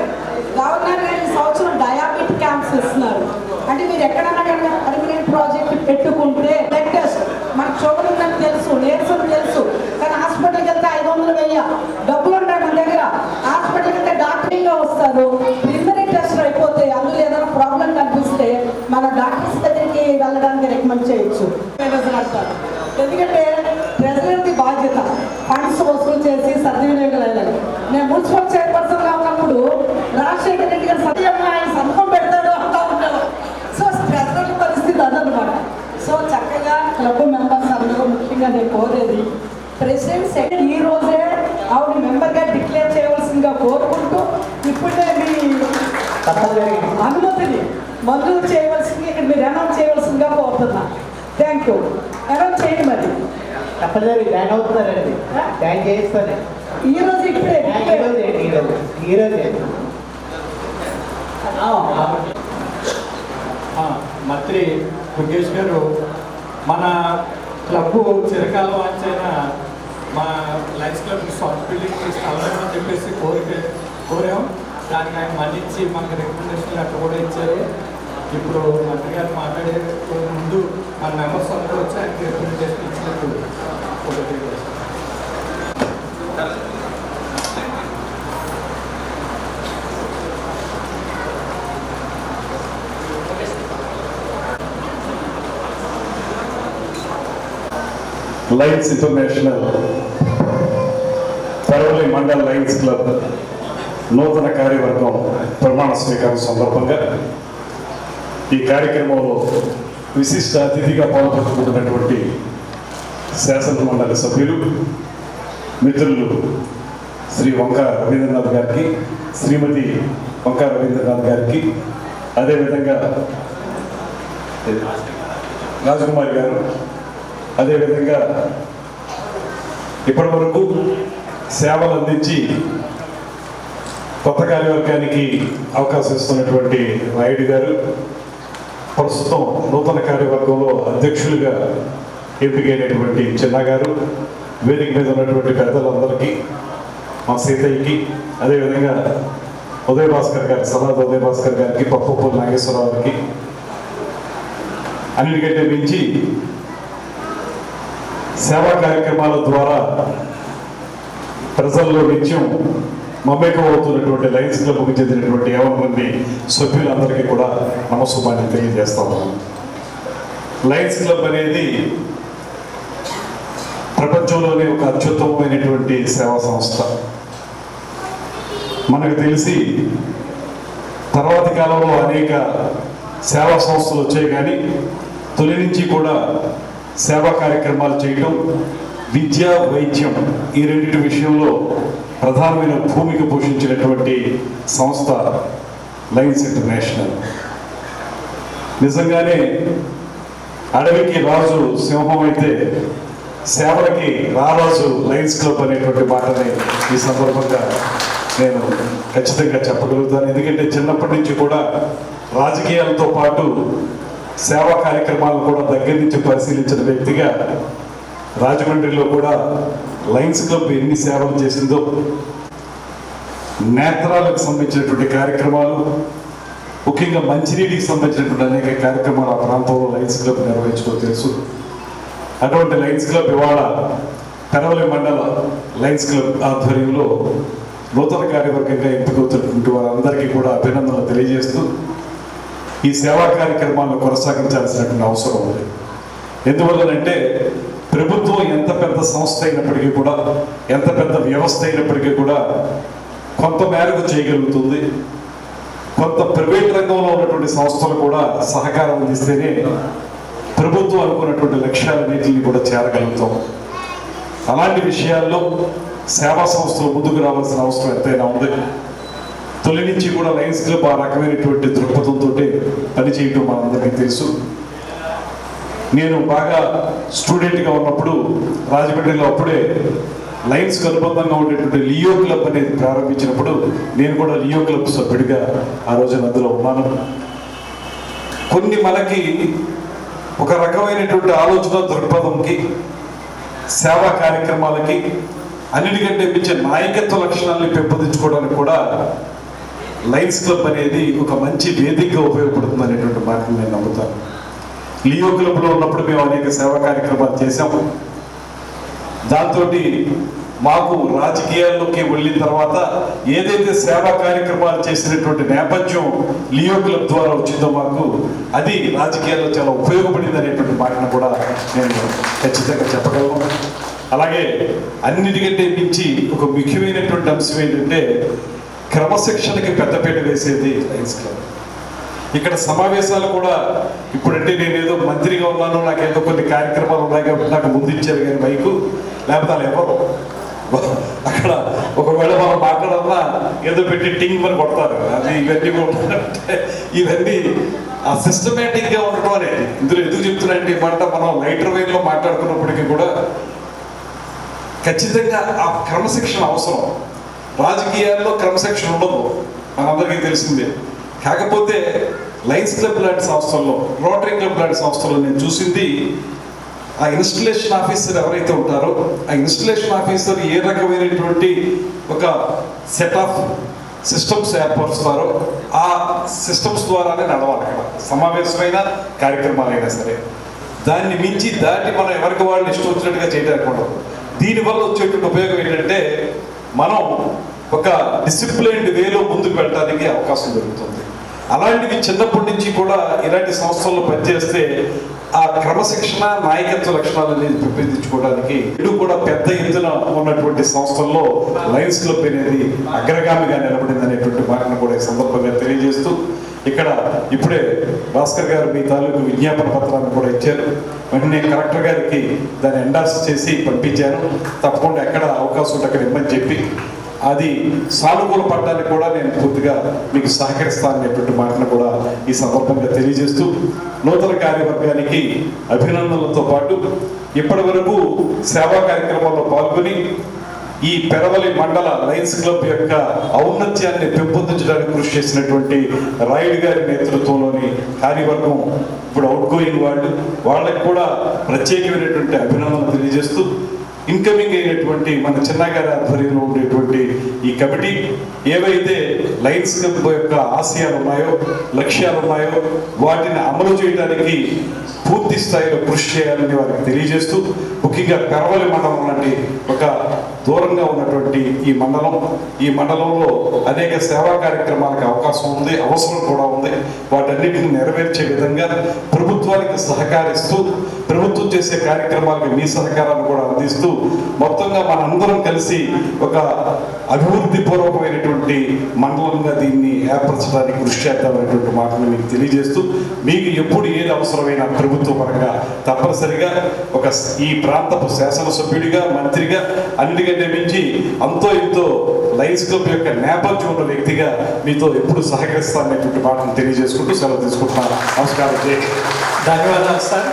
గవర్నర్ గారు ఈ సంవత్సరం డయాబెటిక్ క్యాంప్స్ ఇస్తున్నారు. అంటే మీరు ఎక్కడన్నా కానీ పర్మనెంట్ ప్రాజెక్ట్ పెట్టుకుంటే బ్లడ్ టెస్ట్ మనకు షుగర్ ఉందని తెలుసు, నీరసం తెలుసు, కానీ హాస్పిటల్కి వెళ్తే 500-1000 డబ్బులు ఉంటాయి మన దగ్గర. హాస్పిటల్కి వెళ్తే డాక్టర్గా వస్తారు, ప్రిలిమినరీ టెస్ట్ అయిపోతే అందులో ఏదైనా ప్రాబ్లం కనిపిస్తే మన డాక్టర్స్ దగ్గరికి వెళ్ళడానికి రికమెండ్ చేయొచ్చు అంటారు. ఎందుకంటే ప్రెసిడెంట్ది బాధ్యత ఫండ్స్ వసూలు చేసి సద్వినియోగం వెళ్ళాలి. నేను మున్సిపల్ చైర్పర్సన్గా ఉన్నప్పుడు రాజశేఖర రెడ్డి గారు సత్యంగా ఆయన సంతకం పెడతాడు అంటూ ఉంటాడు. సో ప్రెసిడెంట్ పరిస్థితి అదనమాట. సో చక్కగా క్లబ్ మెంబర్స్ అందరూ ముఖ్యంగా నేను కోరేది ప్రెసిడెంట్ సెక్రటరీ ఈ రోజే ఆవిడ మెంబర్గా డిక్లేర్ చేయవలసిందిగా కోరుకుంటూ ఇప్పుడే మీ అనుమతిని మంజూరు చేయవలసింది ఇక్కడ మీరు అనౌన్స్ చేయవలసిందిగా కోరుతున్నా. Thank you. అనౌన్స్ చేయండి. మరి తప్పనిసరి జాయిన్ అవుతున్నారండి. జాయిన్ చేయిస్తాను ఈరోజు ఇప్పుడే ఈరోజే మంత్రి ముఖేష్ గారు మన క్లబ్ చిరకాల వాంచైన మా లయన్స్ క్లబ్ సొంత బిల్డింగ్ స్థలం చెప్పేసి కోరాం. దానికి ఆయన మన్నించి మనకి రికమెండేషన్ అట్లా కూడా ఇచ్చారు. ఇప్పుడు మంత్రి గారు మాట్లాడే ముందు మన మెంబర్స్ అందరూ వచ్చి ఆయనకి రికమెండేషన్ ఇచ్చినట్టు ఒకటి Lions international Paravali Mandal Lions club నూతన కార్యవర్గం ప్రమాణ స్వీకారం సందర్భంగా ఈ కార్యక్రమంలో విశిష్ట అతిథిగా పాల్గొంటున్నటువంటి శాసన మండలి సభ్యులు మిత్రులు శ్రీ వంకా రవీంద్రనాథ్ గారికి, శ్రీమతి వంకా రవీంద్రనాథ్ గారికి, అదేవిధంగా రాజకుమారి గారు, అదేవిధంగా ఇప్పటి వరకు సేవలు అందించి కొత్త కార్యవర్గానికి అవకాశం ఇస్తున్నటువంటి రాయుడు గారు, ప్రస్తుతం నూతన కార్యవర్గంలో అధ్యక్షులుగా ఎంపికైనటువంటి చిన్న గారు, వేదిక మీద ఉన్నటువంటి పెద్దలందరికీ, మా సీతయ్యకి, అదేవిధంగా ఉదయ భాస్కర్ గారి సలాద్ ఉదయ భాస్కర్ గారికి, పప్పుపూర్ నాగేశ్వరరావు గారికి, అన్నిటికంటే మించి సేవా కార్యక్రమాల ద్వారా ప్రజల్లో నిత్యం మమేకం అవుతున్నటువంటి లయన్స్ క్లబ్కు చెందినటువంటి 50 మంది సభ్యులందరికీ కూడా నమస్కారాన్ని తెలియజేస్తా ఉన్నాను. లయన్స్ క్లబ్ అనేది ప్రపంచంలోనే ఒక అత్యుత్తమమైనటువంటి సేవా సంస్థ. మనకు తెలిసి తర్వాతి కాలంలో అనేక సేవా సంస్థలు వచ్చాయి, కానీ తొలి నుంచి కూడా సేవా కార్యక్రమాలు చేయడం, విద్య, వైద్యం ఈ రెండింటి విషయంలో ప్రధానమైన భూమిక పోషించినటువంటి సంస్థ లయన్స్ ఇంటర్నేషనల్. నిజంగానే అడవికి రాజు సింహం అయితే సేవలకి రారాజు లయన్స్ క్లబ్ అనేటువంటి మాటని ఈ సందర్భంగా నేను ఖచ్చితంగా చెప్పగలుగుతాను. ఎందుకంటే చిన్నప్పటి నుంచి కూడా రాజకీయాలతో పాటు సేవా కార్యక్రమాలను కూడా దగ్గర నుంచి పరిశీలించిన వ్యక్తిగా రాజమండ్రిలో కూడా లయన్స్ క్లబ్ ఎన్ని సేవలు చేసిందో, నేత్రాలకు సంబంధించినటువంటి కార్యక్రమాలు, ముఖ్యంగా మంచినీటికి సంబంధించినటువంటి అనేక కార్యక్రమాలు ఆ ప్రాంతంలో లయన్స్ క్లబ్ నిర్వహించడం తెలుసు. అటువంటి లయన్స్ క్లబ్ ఇవాళ పెరవలి మండల లయన్స్ క్లబ్ ఆధ్వర్యంలో నూతన కార్యవర్గంగా ఎంపికవుతున్నటువంటి వారందరికీ కూడా అభినందనలు తెలియజేస్తూ ఈ సేవా కార్యక్రమాలను కొనసాగించాల్సినటువంటి అవసరం ఉంది. ఎందువల్లనంటే ప్రభుత్వం ఎంత పెద్ద సంస్థ అయినప్పటికీ కూడా, ఎంత పెద్ద వ్యవస్థ అయినప్పటికీ కూడా కొంత మేరకు చేయగలుగుతుంది. కొంత ప్రైవేట్ రంగంలో ఉన్నటువంటి సంస్థలు కూడా సహకారం అందిస్తేనే ప్రభుత్వం అనుకున్నటువంటి లక్ష్యాలన్నింటినీ కూడా చేరగలుగుతాం. అలాంటి విషయాల్లో సేవా సంస్థలు ముందుకు రావాల్సిన అవసరం ఎంతైనా ఉంది. తొలి నుంచి కూడా లయన్స్ క్లబ్ ఆ రకమైనటువంటి దృక్పథంతో పనిచేయటం మనందరికీ తెలుసు. నేను బాగా స్టూడెంట్గా ఉన్నప్పుడు రాజమండ్రిలో అప్పుడే లయన్స్కి అనుబంధంగా ఉండేటువంటి లియో క్లబ్ అనేది ప్రారంభించినప్పుడు నేను కూడా లియో క్లబ్ సభ్యుడిగా ఆ రోజున అందులో ఉన్నాను. కొన్ని మనకి ఒక రకమైనటువంటి ఆలోచన దృక్పథంకి, సేవా కార్యక్రమాలకి, అన్నిటికంటే మించి నాయకత్వ లక్షణాలను పెంపొందించుకోవడానికి కూడా లయన్స్ క్లబ్ అనేది ఒక మంచి వేదికగా ఉపయోగపడుతుంది అనేటువంటి మాటను నేను నమ్ముతాను. లియో క్లబ్లో ఉన్నప్పుడు మేము అనేక సేవా కార్యక్రమాలు చేశాము. దాంతో మాకు రాజకీయాల్లోకి వెళ్ళిన తర్వాత ఏదైతే సేవా కార్యక్రమాలు చేసినటువంటి నేపథ్యం లియో క్లబ్ ద్వారా వచ్చిందో మాకు అది రాజకీయాల్లో చాలా ఉపయోగపడింది అనేటువంటి మాటను కూడా నేను ఖచ్చితంగా చెప్పగలను. అలాగే అన్నిటికంటే మించి ఒక ముఖ్యమైనటువంటి అంశం ఏంటంటే క్రమశిక్షణకి పెద్దపీట వేసేది లయన్స్ క్లబ్. ఇక్కడ సమావేశాలు కూడా ఇప్పుడంటే నేను ఏదో మంత్రిగా ఉన్నాను, నాకు ఏదో కొన్ని కార్యక్రమాలు ఉన్నాయి కాబట్టి నాకు ముందు ఇచ్చారు కానీ మైకు, లేకపోతే వాళ్ళు ఎవరు అక్కడ ఒకవేళ మనం మాట్లాడాలన్నా ఏదో పెట్టి టింగ్ అని కొడతారు. అది ఇవన్నీ కూడా ఇవన్నీ ఆ సిస్టమేటిక్గా ఉండటం అనేది ఇందులో ఎందుకు చెప్తున్నాయంటే మాట మనం లైటర్ వేలో మాట్లాడుకున్నప్పటికీ కూడా ఖచ్చితంగా ఆ క్రమశిక్షణ అవసరం. రాజకీయాల్లో క్రమశిక్షణ ఉండదు, మనందరికీ తెలిసిందే. కాకపోతే లయన్స్ క్లబ్ లాంటి సంస్థల్లో, రోటరీ క్లబ్ లాంటి సంస్థల్లో నేను చూసింది ఆ ఇన్స్టలేషన్ ఆఫీసర్ ఎవరైతే ఉంటారో ఆ ఇన్స్టలేషన్ ఆఫీసర్ ఏ రకమైనటువంటి ఒక సెట్ ఆఫ్ సిస్టమ్స్ ఏర్పరుస్తారో ఆ సిస్టమ్స్ ద్వారానే నడవాలి. అక్కడ సమావేశమైన కార్యక్రమాలైనా సరే దాన్ని మించి దాటి మనం ఎవరికి వాళ్ళు ఇష్టం వచ్చినట్టుగా చేయడానికి ఉండదు. దీనివల్ల వచ్చేటువంటి ఉపయోగం ఏంటంటే మనం ఒక డిసిప్లైన్డ్ వేలో ముందుకు వెళ్ళడానికి అవకాశం దొరుకుతుంది. అలాంటివి చిన్నప్పటి నుంచి కూడా ఇలాంటి సంస్థల్లో పనిచేస్తే ఆ క్రమశిక్షణ, నాయకత్వ లక్షణాలు అనేది పెంపొందించుకోవడానికి ఇటు కూడా పెద్ద ఎత్తున ఉన్నటువంటి సంస్థల్లో లయన్స్ క్లబ్ అనేది అగ్రగామిగా నిలబడింది అనేటువంటి మాటను కూడా ఈ సందర్భంగా తెలియజేస్తూ ఇక్కడ ఇప్పుడే భాస్కర్ గారు మీ తాలూకు విజ్ఞాపన పత్రాన్ని కూడా ఇచ్చారు. వెంటనే కలెక్టర్ గారికి దాన్ని ఎండార్స్ చేసి పంపించాను. తప్పకుండా ఎక్కడ అవకాశం ఉంటే అక్కడ ఇమ్మని చెప్పి అది సానుకూల పడడానికి కూడా నేను పూర్తిగా మీకు సహకరిస్తాననేటువంటి మాటను కూడా ఈ సందర్భంగా తెలియజేస్తూ నూతన కార్యవర్గానికి అభినందనలతో పాటు ఇప్పటి వరకు సేవా కార్యక్రమాల్లో పాల్గొని ఈ పెరవలి మండల లయన్స్ క్లబ్ యొక్క ఔన్నత్యాన్ని పెంపొందించడానికి కృషి చేసినటువంటి రాయుడు గారి నేతృత్వంలోని కార్యవర్గం, ఇప్పుడు అవుట్ గోయింగ్ వాళ్ళకి కూడా ప్రత్యేకమైనటువంటి అభినందనలు తెలియజేస్తూ ఇన్కమింగ్ అయినటువంటి మన చిన్నగారి ఆధ్వర్యంలో ఉండేటువంటి ఈ కమిటీ ఏవైతే లయన్స్ క్లబ్ యొక్క ఆశయాలు ఉన్నాయో, లక్ష్యాలు ఉన్నాయో వాటిని అమలు చేయడానికి పూర్తి స్థాయిలో కృషి చేయాలని వారికి తెలియజేస్తూ, ముఖ్యంగా పెరవలి మండలం లాంటి ఒక దూరంగా ఉన్నటువంటి ఈ మండలంలో అనేక సేవా కార్యక్రమాలకు అవకాశం ఉంది, అవసరం కూడా ఉంది. వాటన్నిటిని నెరవేర్చే విధంగా ప్రభుత్వానికి సహకరిస్తూ, ప్రభుత్వం చేసే కార్యక్రమాలకు మీ సహకారాన్ని కూడా అందిస్తూ, మొత్తంగా మనందరం కలిసి ఒక అభివృద్ధి పూర్వకమైనటువంటి మండలంగా దీన్ని ఏర్పరచడానికి కృషి చేద్దామనేటువంటి మాటను మీకు తెలియజేస్తూ, మీకు ఎప్పుడు ఏది అవసరమైన ప్రభుత్వ పరంగా తప్పనిసరిగా ఒక ఈ ప్రాంతపు శాసనసభ్యుడిగా, మంత్రిగా, అన్నిటికంటే మించి అంతో ఇంతో లయన్స్ క్లబ్ యొక్క నేపథ్యం ఉన్న వ్యక్తిగా మీతో ఎప్పుడు సహకరిస్తాననేటువంటి మాటను తెలియజేసుకుంటూ సెలవు తీసుకుంటున్నాను. నమస్కారం. ధన్యవాదాలు సార్.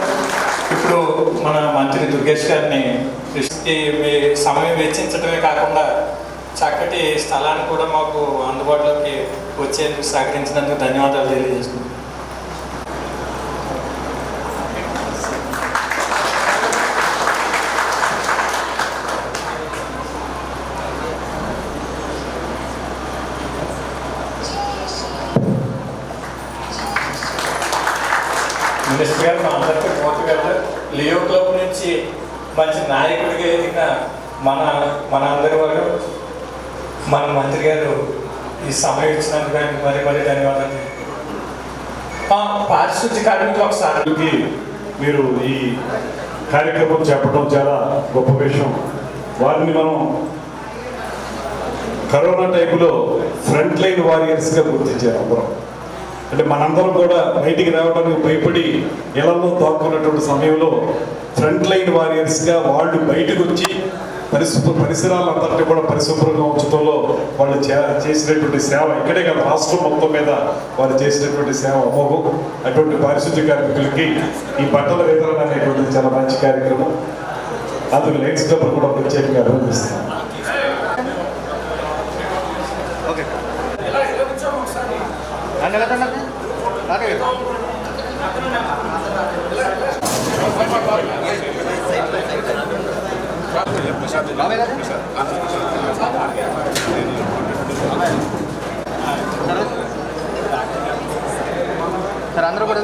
ఇప్పుడు మన మంత్రి దుర్గేష్ గారిని మీ సమయం వెచ్చించడమే కాకుండా చక్కటి స్థలాన్ని కూడా మాకు అందుబాటులోకి వచ్చేందుకు సహకరించినందుకు ధన్యవాదాలు తెలియజేసుకుంటున్నాను. మినిస్టర్ గారు మా అందరికీ మోతి గారు లియో క్లబ్ నుంచి మంచి నాయకుడిగా ఎదిగిన మన అందరి వారు మన మంత్రి గారు ఈ సమయం ఇచ్చినందుకు మరి ధన్యవాదాలు. పారిశుద్ధ్య కార్మికులు ఒకసారి మీరు ఈ కార్యక్రమం చెప్పడం చాలా గొప్ప విషయం. వారిని మనం కరోనా టైంలో ఫ్రంట్ లైన్ వారియర్స్గా గుర్తించారు అందరం. అంటే మనందరం కూడా బయటికి రావడానికి భయపడి ఇళ్లలో దాక్కున్నటువంటి సమయంలో ఫ్రంట్ లైన్ వారియర్స్గా వాళ్ళు బయటకు వచ్చి పరిసరాలందరినీ కూడా పరిశుభ్రంగా ఉంచడంలో వాళ్ళు చేసినటువంటి సేవ ఇక్కడే కాదు రాష్ట్రం మొత్తం మీద వాళ్ళు చేసినటువంటి సేవ అమోఘం. అటువంటి పారిశుద్ధ్య కార్మికులకి ఈ బట్టల వితరణ అనేటువంటిది చాలా మంచి కార్యక్రమం. అందుకు లయన్స్ క్లబ్ కూడా ప్రత్యేకంగా అభినందిస్తున్నాను. సార్ అందరూ కూడా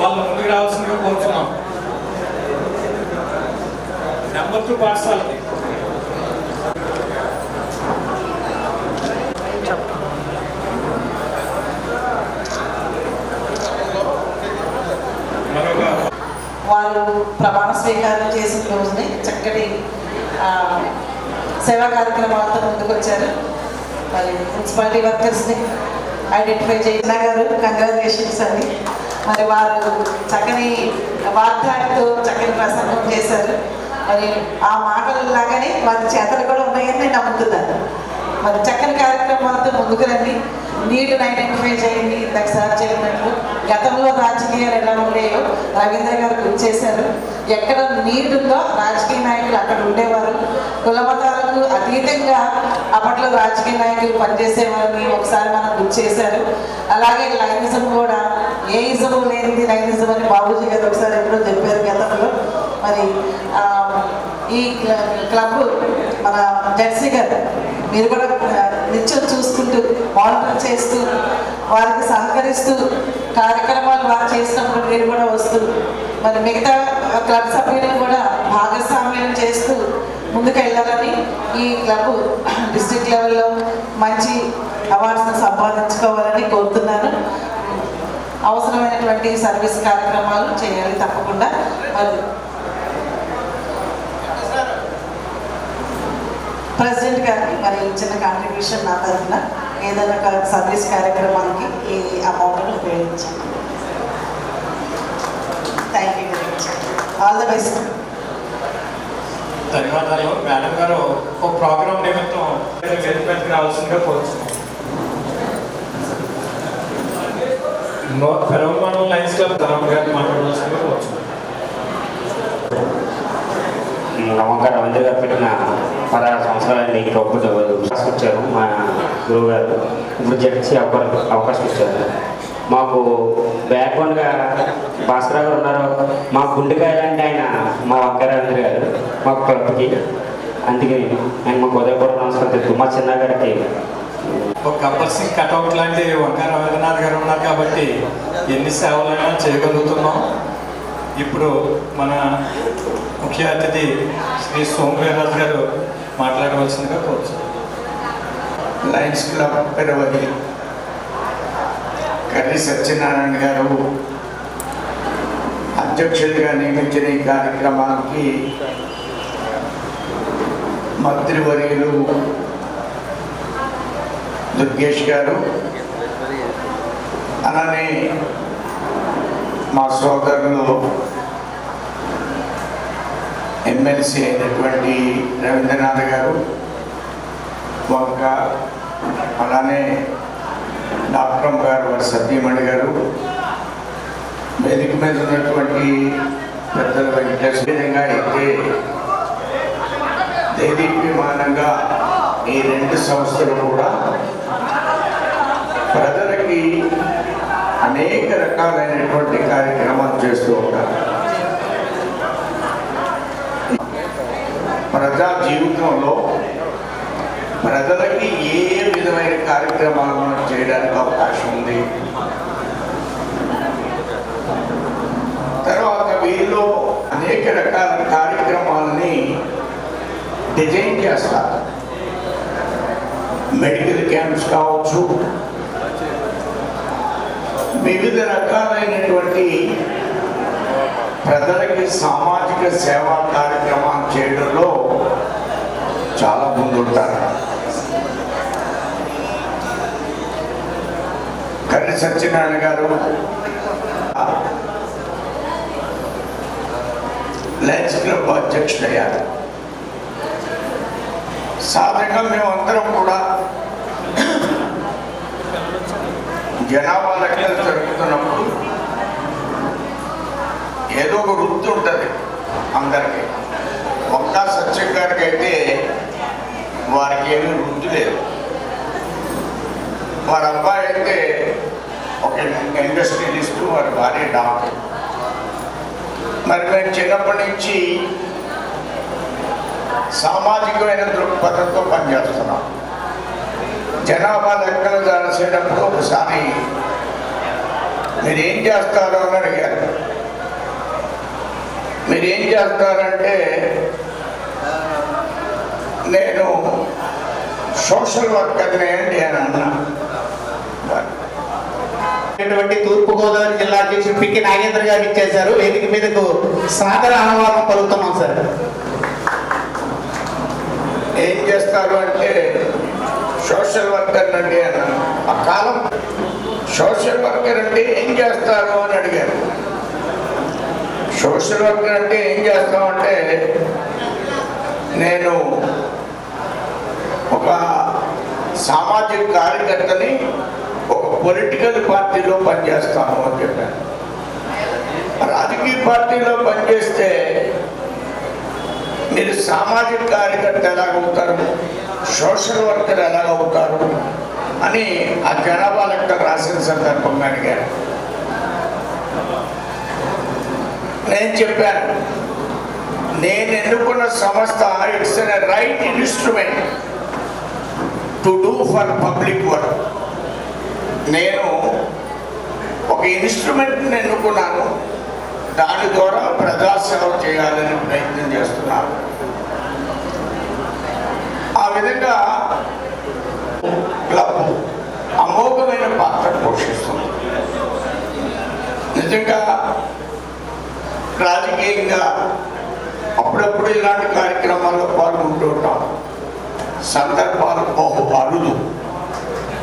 వాళ్ళు ముందుకు రావాల్సిందిగా కోరుతున్నాం. నెంబర్ 2 పాఠశాలకి వారు ప్రమాణ స్వీకారం చేసిన రోజుని చక్కటి సేవా కార్యక్రమాలతో ముందుకు వచ్చారు. మరి మున్సిపాలిటీ వర్కర్స్ని ఐడెంటిఫై చేసిన గారు కంగ్రాచులేషన్స్ అండి. మరి వారు చక్కని వాగ్దాటితో చక్కని ప్రసంగం చేశారు. మరి ఆ మాటలలాగానే వారి చేతలు కూడా ఉన్నాయని నేను నమ్ముతున్నాను. మరి చక్కని కార్యక్రమాలతో ముందుకు రండి. నీటిని ఐడెంటిఫై చేయండి. ఇందాక సార్ చెప్పినట్లు గతంలో రాజకీయాలు ఎలా ఉండేయో రవీంద్ర గారు గుర్తు చేశారు. ఎక్కడ నీటి ఉందో రాజకీయ నాయకులు అక్కడ ఉండేవారు. కుల మతాలకు అతీతంగా అప్పట్లో రాజకీయ నాయకులు పనిచేసేవారని ఒకసారి మనం గుర్తు చేశారు. అలాగే లైనిజం కూడా ఏ ఇజము లేనిది లైనిజం అని బాబూజీ గారు ఒకసారి ఎప్పుడో చెప్పారు గతంలో. మరి ఈ క్లబ్ మన జెర్సీ గారు మీరు కూడా నిత్యం చూసుకుంటూ మానిటర్ చేస్తూ వారికి సహకరిస్తూ కార్యక్రమాలు వారు చేసినప్పుడు మీరు కూడా వస్తూ మరి మిగతా క్లబ్ సభ్యులను కూడా భాగస్వామ్యం చేస్తూ ముందుకు వెళ్ళాలని ఈ క్లబ్ డిస్ట్రిక్ట్ లెవెల్లో మంచి అవార్డ్స్ను సంపాదించుకోవాలని కోరుతున్నాను. అవసరమైనటువంటి సర్వీస్ కార్యక్రమాలు చేయాలి తప్పకుండా. మరి ప్రెసిడెంట్ గారికి మరి చిన్న కాంట్రిబ్యూషన్ నా తరఫున ఏదైనా సర్వీస్ కార్యక్రమానికి ఈ అమౌంట్ను ఉపయోగించాను. Thank you very much. All the best. ధన్యవాదాలు. మేడం గారు ఒక ప్రోగ్రామ్ నిమిత్తం వేదికకి రావాల్సిందిగా కోరుతున్నాం. పెరవమానం లయన్స్ క్లబ్ తరం గారిని మాట్లాడవలసిందిగా కోరుతున్నాం. నమ్మకం రవీంద్ర గారు పెట్టిన 16 సంవత్సరాలు క్లబ్ వచ్చారు. మా గురువు గారు ఇప్పుడు జడ్జి అవకాశం ఇచ్చారు. మాకు బ్యాక్గ్రౌండ్గా భాస్కర్ గారు ఉన్నారు. మా గుండెకాయ అంటే ఆయన మా వంకరాజు గారు మాకు క్లబ్కి. అందుకే ఆయన మాకు ఉదయపూర్వ నమస్కారం తెలుసు. మా చిన్న గారికి ఒక గబ్బర్ సింగ్ కటౌట్ లాంటి వంకాయ రవీంద్రనాథ్ గారు ఉన్నారు కాబట్టి ఎన్ని సేవలైనా చేయగలుగుతున్నాం. ఇప్పుడు మన ముఖ్య అతిథి శ్రీ సోమవీర్రాజు గారు మాట్లాడవలసిందిగా కోరుతున్నాను. లయన్స్ క్లబ్ పెరవలి కర్రి సత్యనారాయణ గారు అధ్యక్షుడిగా నియమించిన ఈ కార్యక్రమానికి మంత్రివర్యులు దుర్గేష్ గారు, అలానే మా సోదరులు ఎమ్మెల్సీ అయినటువంటి రవీంద్రనాథ్ గారు, వంక, అలానే డాక్టర్ గారు వారి సత్యమణి గారు, వేదిక మీద ఉన్నటువంటి పెద్దల వెంకటేశ్వర విధంగా అయితే దేదీప్యమానంగా ఈ రెండు సంస్థలు కూడా ప్రజలకి అనేక రకాలైనటువంటి కార్యక్రమాలు చేస్తూ ఉంటారు. ప్రజా జీవితంలో ప్రజలకి ఏ విధమైన కార్యక్రమాలను చేయడానికి అవకాశం ఉంది. తర్వాత వీరిలో అనేక రకాల కార్యక్రమాలని డిజైన్ చేస్తారు. మెడికల్ క్యాంప్స్ కావచ్చు, వివిధ రకాలైనటువంటి ప్రజలకి సామాజిక సేవా కార్యక్రమాలు చేయడంలో చాలా ముందుంటారు. కర్రి సత్యనారాయణ గారు లయన్స్ క్లబ్ అధ్యక్షుడయ్యారు. సాధారణంగా మేమందరం కూడా జనాభా లెక్కలు జరుగుతున్నప్పుడు ఏదో ఒక వృత్తి ఉంటుంది అందరికీ. ఒక్క సత్యం గారికి అయితే వారికి ఏమీ వృత్తి లేదు. వారి అబ్బాయి అయితే ఒక ఇండస్ట్రియలిస్టు, వారి భార్య డాక్టర్. మరి మేము చిన్నప్పటి నుంచి సామాజికమైన దృక్పథంతో పనిచేస్తున్నాం. జనాభా లెక్కలు రాసేటప్పుడు ఒకసారి మీరేం చేస్తారు అని అడిగారు. మీరేం చేస్తారంటే నేను సోషల్ వర్కర్ని అండి అని అన్నా. తూర్పుగోదావరి జిల్లా అధ్యక్షుడు పిక్కి నాగేంద్ర గారు ఇచ్చేశారు. వేదిక మీదకు సాదర ఆహ్వానం పలుకుతున్నాం సార్. ఏం చేస్తారు అంటే సోషల్ వర్కర్ అండి అన్నాను. ఆ కాలం సోషల్ వర్కర్ అంటే ఏం చేస్తారు అని అడిగారు. సోషల్ వర్కర్ అంటే ఏం చేస్తామంటే నేను ఒక సామాజిక కార్యకర్తని ఒక పొలిటికల్ పార్టీలో పనిచేస్తాను అని చెప్పాను. రాజకీయ పార్టీలో పనిచేస్తే మీరు సామాజిక కార్యకర్త ఎలాగవుతారు, సోషల్ వర్కర్ ఎలాగవుతారు అని ఆ జనాభా లెక్క రాసిన సందర్భంగా అడిగారు. నేను చెప్పాను, నేను ఎన్నుకున్న సంస్థ it's a right instrument to do for public work. నేను ఒక ఇన్స్ట్రుమెంట్ని ఎన్నుకున్నాను, దాని ద్వారా ప్రజాసేవ చేయాలని ప్రయత్నం చేస్తున్నాను. ఆ విధంగా క్లబ్ అమోఘమైన పాత్ర పోషిస్తుంది. నిజంగా రాజకీయంగా అప్పుడప్పుడు ఇలాంటి కార్యక్రమాల్లో పాల్గొంటూ ఉంటాం. సందర్భాలు బహు అరుదు.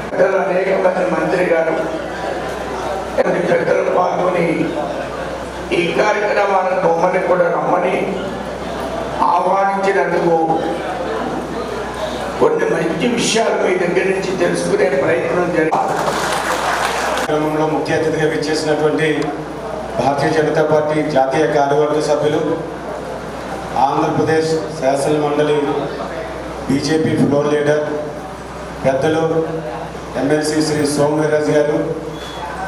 పెద్దలు అనేక మంది మంత్రి గారు పెద్దలు పాల్గొని ఈ కార్యక్రమాలను బొమ్మని కూడా రమ్మని ఆహ్వానించినందుకు కొన్ని మంచి విషయాలు మీ దగ్గర నుంచి తెలుసుకునే ప్రయత్నం జరిగింది. కార్యక్రమంలో ముఖ్య అతిథిగా విచ్చేసినటువంటి భారతీయ జనతా పార్టీ జాతీయ కార్యవర్గ సభ్యులు, ఆంధ్రప్రదేశ్ శాసన మండలి బీజేపీ ఫ్లోర్ లీడర్ పెద్దలు ఎమ్మెల్సీ శ్రీ సోమవీర్రాజు గారు,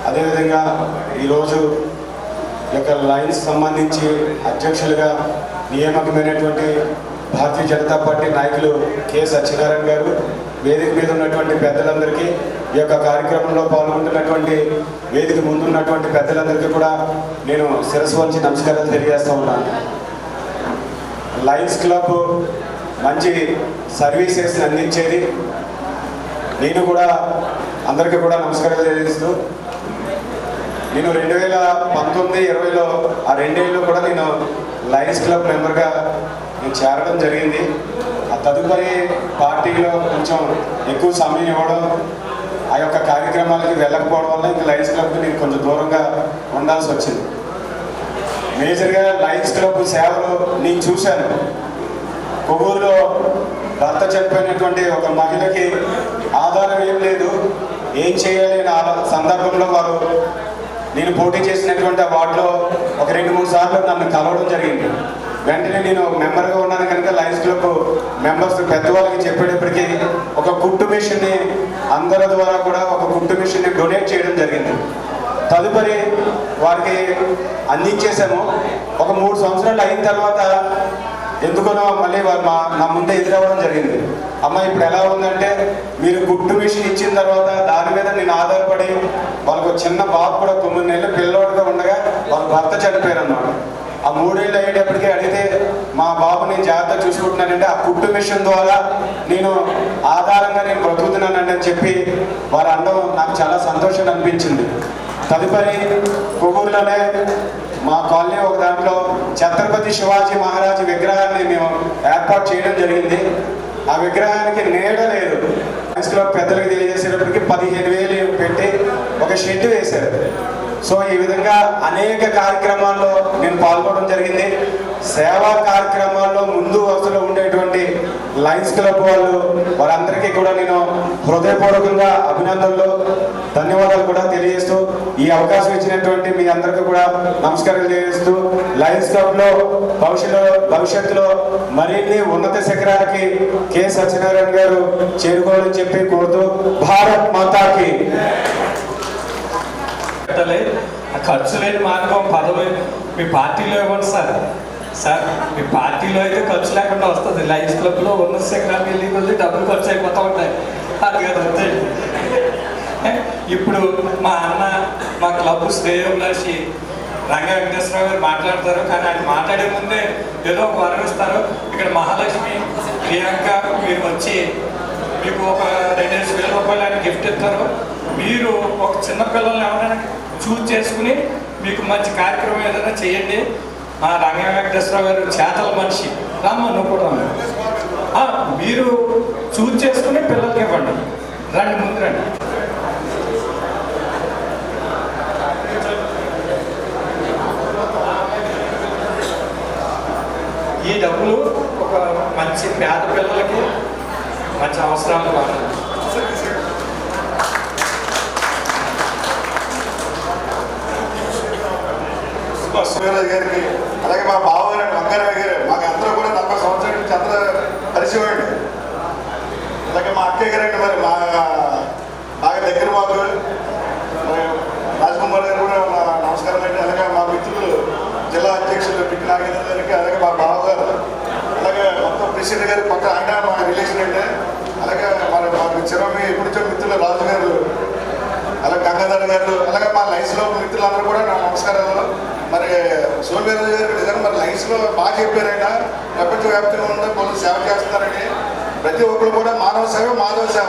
అదేవిధంగా ఈరోజు ఈ యొక్క లైన్స్ సంబంధించి అధ్యక్షులుగా నియామకమైనటువంటి భారతీయ జనతా పార్టీ నాయకులు కె సత్యనారాయణ గారు, వేదిక మీద ఉన్నటువంటి పెద్దలందరికీ, ఈ యొక్క కార్యక్రమంలో పాల్గొంటున్నటువంటి వేదిక ముందున్నటువంటి పెద్దలందరికీ కూడా నేను శిరస్సు వంచి నమస్కారాలు తెలియజేస్తూ ఉన్నాను. లయన్స్ క్లబ్ మంచి సర్వీసెస్ అందించేది. నేను కూడా అందరికీ కూడా నమస్కారాలు తెలియజేస్తూ, నేను 2019-20లో ఆ 2 ఏళ్ళు కూడా నేను లయన్స్ క్లబ్ మెంబర్గా నేను చేరడం జరిగింది. ఆ తదుపరి పార్టీలో కొంచెం ఎక్కువ సమయం ఇవ్వడం, ఆ యొక్క కార్యక్రమాలకి వెళ్ళకపోవడం వల్ల ఇంకా లయన్స్ క్లబ్కి నేను కొంచెం దూరంగా ఉండాల్సి వచ్చింది. మేజర్గా లయన్స్ క్లబ్ సేవలు నేను చూశాను. కొవ్వూరులో భర్త చనిపోయినటువంటి ఒక మహిళకి ఆధారం ఏం లేదు, ఏం చేయాలి అనే సందర్భంలో వారు నేను పోటీ చేసినటువంటి ఆ వార్డులో ఒక 2-3 సార్లు నన్ను కలవడం జరిగింది. వెంటనే నేను మెంబర్గా ఉన్నాను కనుక లయన్స్ క్లబ్ మెంబర్స్ పెద్దవాళ్ళకి చెప్పేటప్పటికీ ఒక కుట్టు మిషన్ని అందరి ద్వారా కూడా ఒక కుట్టు మిషన్ని డొనేట్ చేయడం జరిగింది. తదుపరి వారికి అందించేసాము. ఒక 3 సంవత్సరాలు అయిన తర్వాత ఎందుకనో మళ్ళీ వారు నా ముందే ఎదురవ్వడం జరిగింది. అమ్మ ఇప్పుడు ఎలా ఉందంటే, మీరు గుట్టు మిషన్ ఇచ్చిన తర్వాత దాని మీద నేను ఆధారపడి, వాళ్ళకు చిన్న బాబు కూడా 9 నెలల పిల్లోడుగా ఉండగా వాళ్ళ భర్త చనిపోయారు అన్నమాట. ఆ 3 ఏళ్ళు అయ్యేటప్పటికీ అడిగితే మా బాబు నేను జాగ్రత్త చూసుకుంటున్నానంటే ఆ కుట్టు మిషన్ ద్వారా నేను ఆధారంగా నేను బ్రతుకుతున్నానండి అని చెప్పి వారు అనడం నాకు చాలా సంతోషం అనిపించింది. తదుపరి కొవ్వూరులోనే మా కాలనీ ఒక దాంట్లో ఛత్రపతి శివాజీ మహారాజ్ విగ్రహాన్ని మేము ఏర్పాటు చేయడం జరిగింది. ఆ విగ్రహానికి నీడ లేదు. లయన్స్ క్లబ్ పెద్దలకు తెలియజేసేటప్పటికి 15,000 పెట్టి ఒక షెడ్ వేశారు. సో ఈ విధంగా అనేక కార్యక్రమాల్లో నేను పాల్గొనడం జరిగింది. సేవా కార్యక్రమాల్లో ముందు వరుసలో ఉండేటువంటి లయన్స్ క్లబ్ వారందరికీ కూడా నేను హృదయపూర్వకంగా అభినందనలు, ధన్యవాదాలు కూడా తెలియజేస్తూ, ఈ అవకాశం ఇచ్చినటువంటి మీ అందరికీ కూడా నమస్కారాలు తెలియజేస్తూ, లయన్స్ క్లబ్లో భవిష్యత్తులో మరిన్ని ఉన్నత శిఖరాలకి కె సత్యనారాయణ గారు చేరుకోవాలని చెప్పి కోరుతూ, భారత్ మాతాకి. ఆ ఖర్చు లేని మార్గం పదవి మీ పార్టీలో ఇవ్వండి సార్. మీ పార్టీలో అయితే ఖర్చు లేకుండా వస్తుంది. లయన్స్ క్లబ్లో ఉన్న శిఖరానికి వెళ్ళి కొద్ది డబ్బులు ఖర్చు అయిపోతూ ఉంటాయి. అది కదా అంతే. ఇప్పుడు మా అన్న మా క్లబ్ శ్రేయోభిలాషి రంగ వెంకటేశ్వరరావు గారు మాట్లాడతారు. కానీ ఆయన మాట్లాడే ముందే ఏదో ఒక వరం ఇస్తారు. ఇక్కడ మహాలక్ష్మి, ప్రియాంక మీరు వచ్చి మీకు ఒక 2,000 రూపాయలు ఆయన గిఫ్ట్ ఇస్తారు. మీరు ఒక చిన్న పిల్లల్ని ఎవరైనా చూజ్ చేసుకుని మీకు మంచి కార్యక్రమం ఏదైనా చేయండి. మా రంగ వెంకటేశ్వరరావు గారు చేతల మనిషి. రామ్మా నువ్వు కూడా మీరు చూజ్ చేసుకుని పిల్లలకి ఇవ్వండి. రండి, ముందు రండి. ఈ డబ్బులు ఒక మంచి పేద పిల్లలకి మంచి అవసరాలు వాడాలి. సూర్యరాజు గారికి, అలాగే మా బావగారు వంగారావు గారు, మాకు అందరూ కూడా 40 సంవత్సరాల నుంచి అందరూ పరిచయం అండి. అలాగే మా అక్కయ్య గారండి, మరి బాగా దగ్గర మాకు మరి రాజకుమార్ గారు కూడా నమస్కారం అండి. అలాగే మా మిత్రులు జిల్లా అధ్యక్షులు పిట్టి నాగేంద్ర గారికి, అలాగే మా బావగారు, అలాగే మొత్తం ప్రెసిడెంట్ గారు పక్క ఆయన మా రిలేషన్ అండి. అలాగే మాకు చిరమి ఎప్పుడుచో మిత్రులు రాజు గారు, అలాగే గంగాధర్ గారు, అలాగే మా లైన్స్లో మిత్రులందరూ కూడా నా నమస్కారాలు. మరి సోమవీర్రాజు గారు నిజంగా మరి లైన్స్లో బాగా చెప్పారైనా ప్రపంచవ్యాప్తంగా ఉన్న వాళ్ళు సేవ చేస్తున్నారని. ప్రతి ఒక్కరు కూడా మానవ సేవ మాధవ సేవ.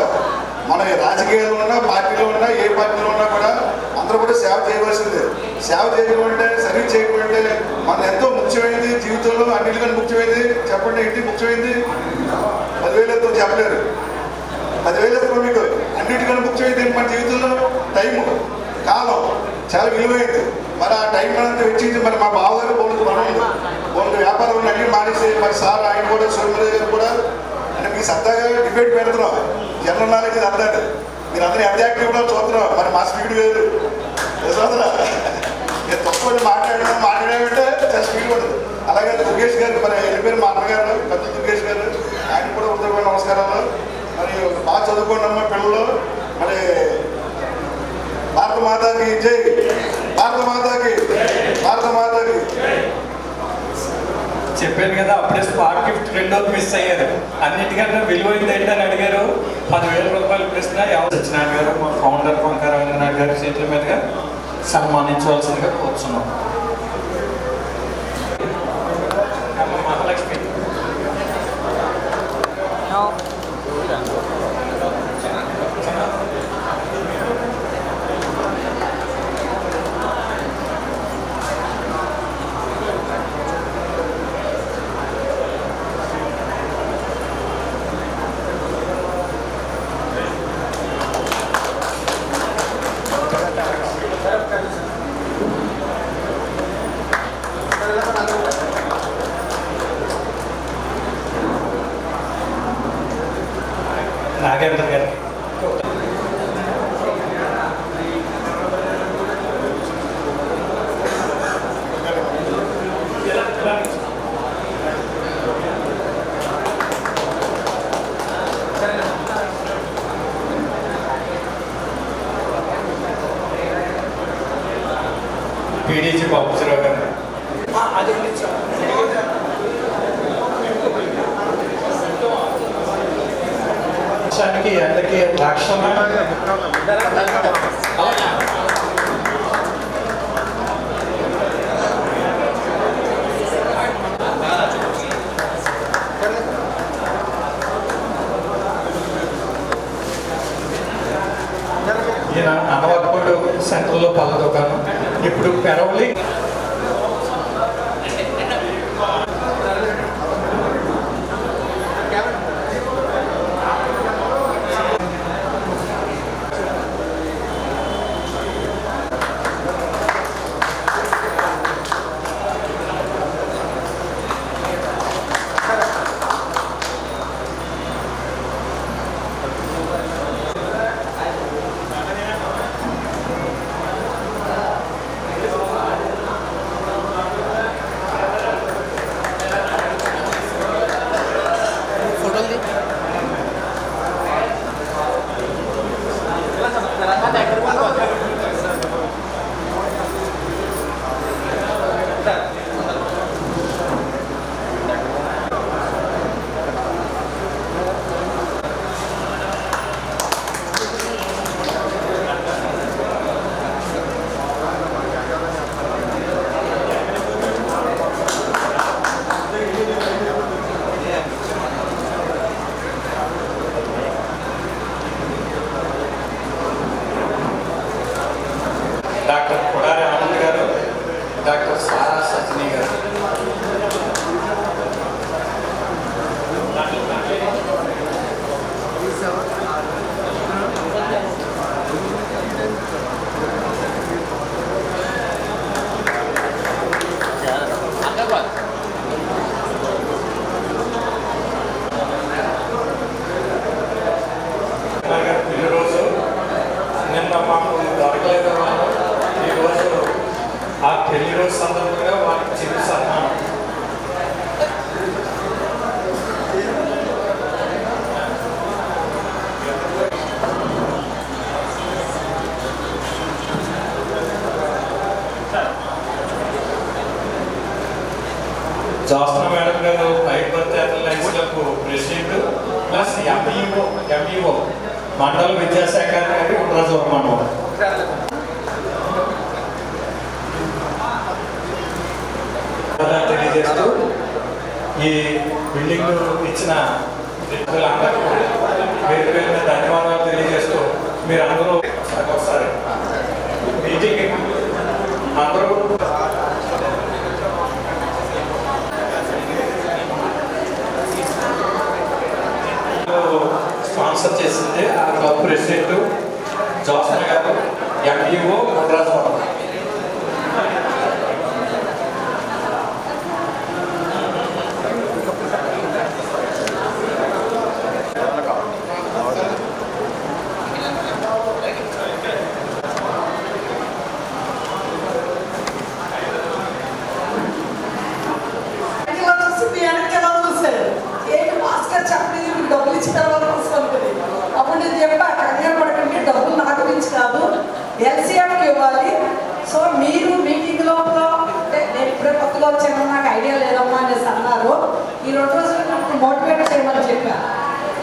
మన రాజకీయాల్లో ఉన్నా, పార్టీలో ఉన్నా, ఏ పార్టీలో ఉన్నా కూడా అందరూ కూడా సేవ చేయవలసిందే. సేవ చేయకుంటే, సర్వీస్ చేయకుంటే మన ఎంతో ముఖ్యమైనది జీవితంలో. అన్నిటికన్నా ముఖ్యమైనది చెప్పండి, ఏంటి ముఖ్యమైనది? 10,000తో చెప్పలేరు. 10,000 మీకు అన్నిటికన్నా ముఖ్యమైనది మన జీవితంలో టైము, కాలం చాలా విలువైంది. మరి ఆ టైం అంతా వెచ్చించి మరి మా బావగారు బోల్డ్ వ్యాపారం అన్ని మానేసి మరి సార్ ఆయన కూడా సోమవీర్రాజు గారు కూడా అంటే మీకు సరదాగా డిబేట్ పెడుతున్నాం. జనరల్ నాలెడ్జ్ అందాడు. మీరు అందరూ ఎంత యాక్టివ్గా చూస్తున్నాం. మరి మా స్పీడ్ వేరు చూస్తున్నా. నేను తక్కువ మాట్లాడామంటే చాలా స్పీడ్ పడుతుంది. అలాగే దుర్గేష్ గారు, మరి వెళ్ళిపోయారు మా అన్నగారు పెద్ద దుర్గేష్ గారు, ఆయన కూడా ఉదయం నమస్కారాలు. మరి బాగా చదువుకోండి అమ్మా. మాతాకి జై, భారత మాతాకి, భారత మాతాకి. చెప్పాను కదా, అప్పుడే స్పాట్ గిఫ్ట్ రెండోది మిస్ అయ్యారు. అన్నిటికంటే విలువైంది ఏంటని అడిగారు. 10,000 రూపాయలు ప్రశ్న ఎవరు సత్యనారాయణ గారు, మా ఫౌండర్ వంక రవీంద్రనాథ్ గారి చేతుల మీదుగా సన్మానించవలసిందిగా కోరుతున్నాం. మహాలక్ష్మి నాగేంద్ర గారు. పీడీజీ బాబుజీరావు గారు. ఎండకి రక్షణ ఈయన అనవరపాడు సెంటర్లో పళ్ళ దుకాణం. ఇప్పుడు పెరవలి డాక్టర్ కొడారి ఆనంద్ గారు, డాక్టర్ సారా సజ్ని గారు. ఈరోజు నిన్న మాకు దొరకలేదు వాళ్ళు. ఈరోజు ఆ పెళ్లి రోజు సందర్భంగా వారికి చిరు సన్మానం. జాస్నా మేడం గారు ఫైబర్ లైన్స్లకు ప్రెసిడెంట్ ప్లస్ ఎంఈఓ మండల విద్యాశాఖ గారి ఉండరాజు మనోహర్. తెలియజేస్తూ ఈ బిల్డింగ్ ఇచ్చిన వ్యక్తులందరికీ పేరు పేరున ధన్యవాదాలు తెలియజేస్తూ మీరు అందరూ ఒకసారి మీటింగ్ అందరూ స్పాన్సర్ చేసింది ఆ క్లబ్ ప్రెసిడెంట్ జాస్నా గారు, ఎంఈఓ ఉండరాజు మనోహర్. అప్పుడు నేను చెప్పా కంగారు పడకండి, డబ్బులు నా గురించి కాదు, ఎల్సీఎఫ్కి ఇవ్వాలి.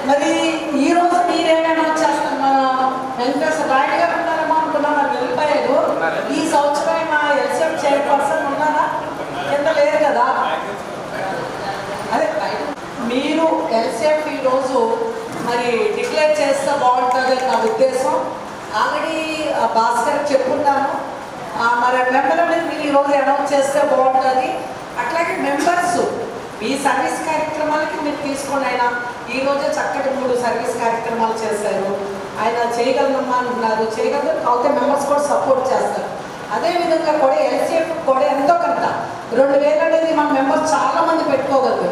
మరి ఈ రోజు మీరేమైనా చేస్తాను మన వెంకటేశ్వర రాయుడు గారు ఉన్నారేమో అనుకున్నాం, మరి వెళ్ళిపోయారు. ఈ సంవత్సరం మా ఎల్సీఎఫ్ చైర్పర్సన్ ఉన్నారా? కింద లేరు కదా. అదే మీరు ఎల్సీఎఫ్ ఈరోజు మరి డిక్లేర్ చేస్తే బాగుంటుంది నా ఉద్దేశం. ఆల్రెడీ భాస్కర్ చెప్పున్నాను. మరి మెంబర్ అనేది మీరు ఈరోజు అనౌన్స్ చేస్తే బాగుంటుంది. అట్లాగే మెంబర్స్ మీ సర్వీస్ కార్యక్రమాలకి మీరు తీసుకోండి. ఆయన ఈరోజే చక్కటి 3 సర్వీస్ కార్యక్రమాలు చేశారు. ఆయన చేయగలనమ్మా అంటున్నారు, చేయగలరు. కాకపోతే మెంబర్స్ కూడా సపోర్ట్ చేస్తారు. అదేవిధంగా కూడా ఎల్సీఎఫ్ కూడా ఎంతో కొంత 2000 అనేది మన మెంబర్స్ చాలామంది పెట్టుకోగలరు.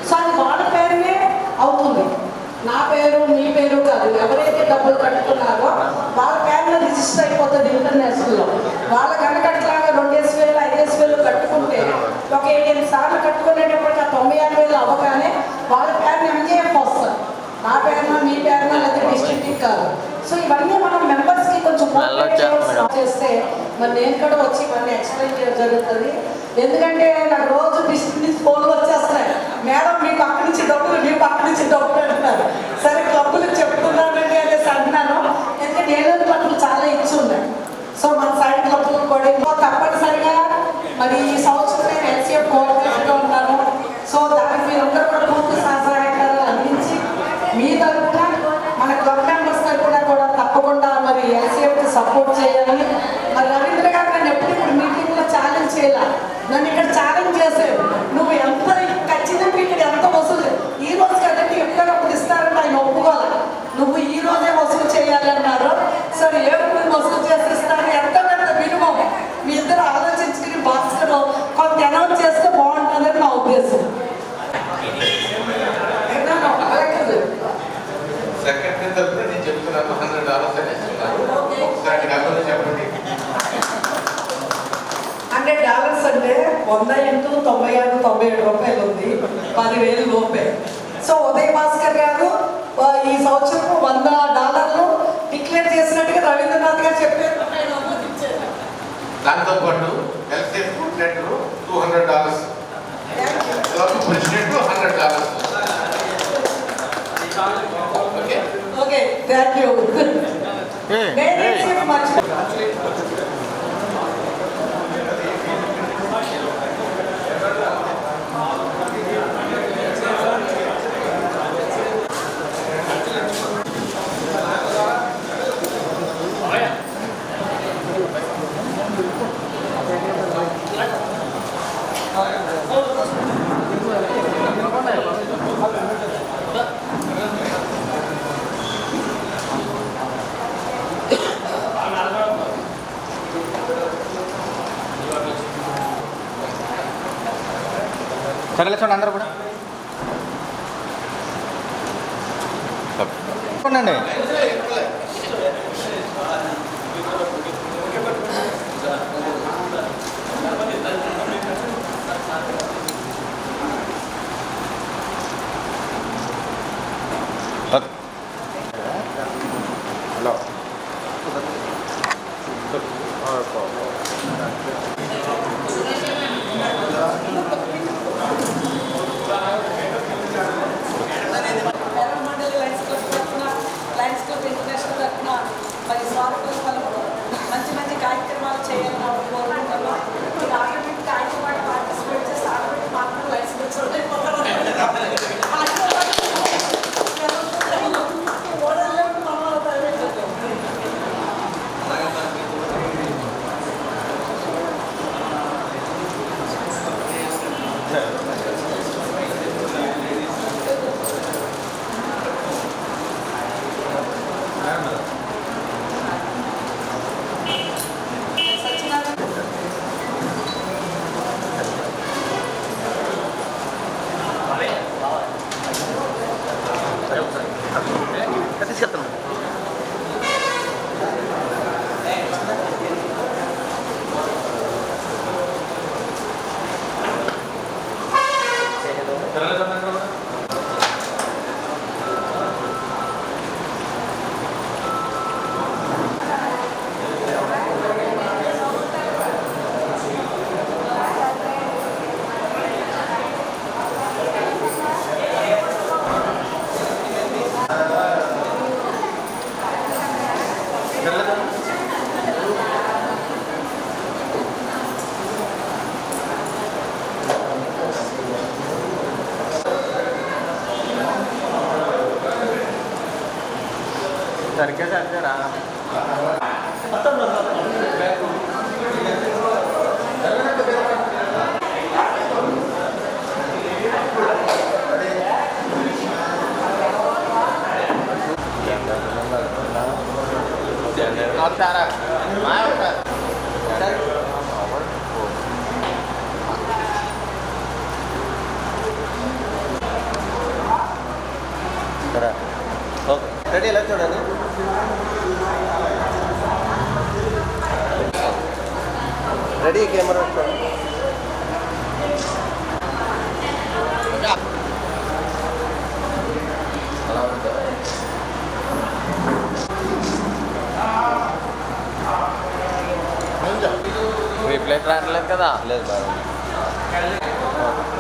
సో అది వాళ్ళ పేరునే అవుతుంది, నా పేరు మీ పేరు కాదు. ఎవరైతే డబ్బులు కట్టుకున్నారో వాళ్ళ పేరున రిజిస్టర్ అయిపోతుంది ఇంటర్నేషనల్లో. వాళ్ళ కనకట్లాగా 2,000 5,000 కట్టుకుంటే ఒక 7 సార్లు కట్టుకునేటప్పటికి ఆ 96,000 అవ్వగానే వాళ్ళ పేరున ఎంజేఎఫ్ వస్తుంది. నా పేరున మీ పేరున లేదా డిస్ట్రిక్ట్ కాదు. సో ఇవన్నీ మనం మెంబర్స్కి కొంచెం చేస్తే మరి నేను కూడా వచ్చి ఇవన్నీ ఎక్స్ప్లెయిన్ చేయడం జరుగుతుంది. ఎందుకంటే నాకు రోజు డిస్ట్రిక్ట్ నుంచి ఫోన్లు వచ్చేస్తున్నాయి, మేడం మీ పక్క నుంచి డబ్బులు, మీ పక్క నుంచి డబ్బులు అంటున్నారు. సరే క్లబ్బులు చెప్తున్నానండి అనేసి అంటున్నాను. ఎందుకంటే ఏలూరు క్లబ్బులు చాలా ఇచ్చి ఉన్నాయి. సో మన సైడ్ క్లబ్బులు కూడా తప్పనిసరిగా మరి ఈ సంవత్సరం నేను ఎల్సీఎఫ్ కోఆర్డినేటర్గా ఉన్నాను. సో దానికి మీరందరూ కూడా పూర్తి సహాయకారాలు అందించి మీ తరఫున మన క్లబ్ మెంబర్స్ తరఫున కూడా తప్పకుండా మరి ఎల్సీఎఫ్కి సపోర్ట్ చేయాలి. మరి రవీంద్ర గారు నన్ను ఎప్పుడు ఇప్పుడు మీటింగ్లో ఛాలెంజ్ చేయాలి, నన్ను ఇక్కడ ఛాలెంజ్ చేశారు. నువ్వు ఎంత ఖచ్చితంగా ఇక్కడ ఎంత వసూలు ఈ రోజు కదండి ఎప్పుడప్పుడు ఇస్తారంటే ఆయన ఒప్పుకోవాలి. నువ్వు ఈ రోజే వసూలు చేయాలి అన్నారు. సరే ఏడు వసూలు చేసి ఇస్తాను, ఎంత పెద్ద మినిమం మీ ఇద్దరు ఆలోచించుకుని భాస్కర్ కొంత అనౌన్స్ చేస్తే బాగుంటుందని నా ఉద్దేశం. సెక్రటరీ తరఫున నేను చెప్తున్నాను $100 అని ఇస్తున్నాను. ఒకసారి డబ్బులు చెప్పండి. $100 అంటే 100 × 96 97 రూపాయలు ఉంది, 10,000 లోపే. సో ఉదయ్ భాస్కర్ గారు ఈ సంవత్సరం $100 డిక్లేర్ చేసినట్టుగా రవీంద్రనాథ్ గారు చెప్పారు. దాంతో పాటు LCF coordinator $200, president $100. Okay, thank you. సరేలే చూడండి అందరూ కూడా చూడండి. హలో లయన్స్ క్లబ్ ఇంటర్నేషనల్ తరఫున మరి స్వాగతం పలుకు మంచి మంచి కార్యక్రమాలు చేయాలని కోరుకుంటున్నాం. మీరు ఆటోమేటిక్ ఆయనతో పాటు పార్టిసిపేట్ చేస్తే ఆటోమేటిక్ మాత్రం లయన్స్ క్లబ్ సరిగ్గా చదివారా రెడీ ఎలా చూడండి రెడీ కెమెరా రీప్లేట్ రావట్లేదు కదా లేదు బాగా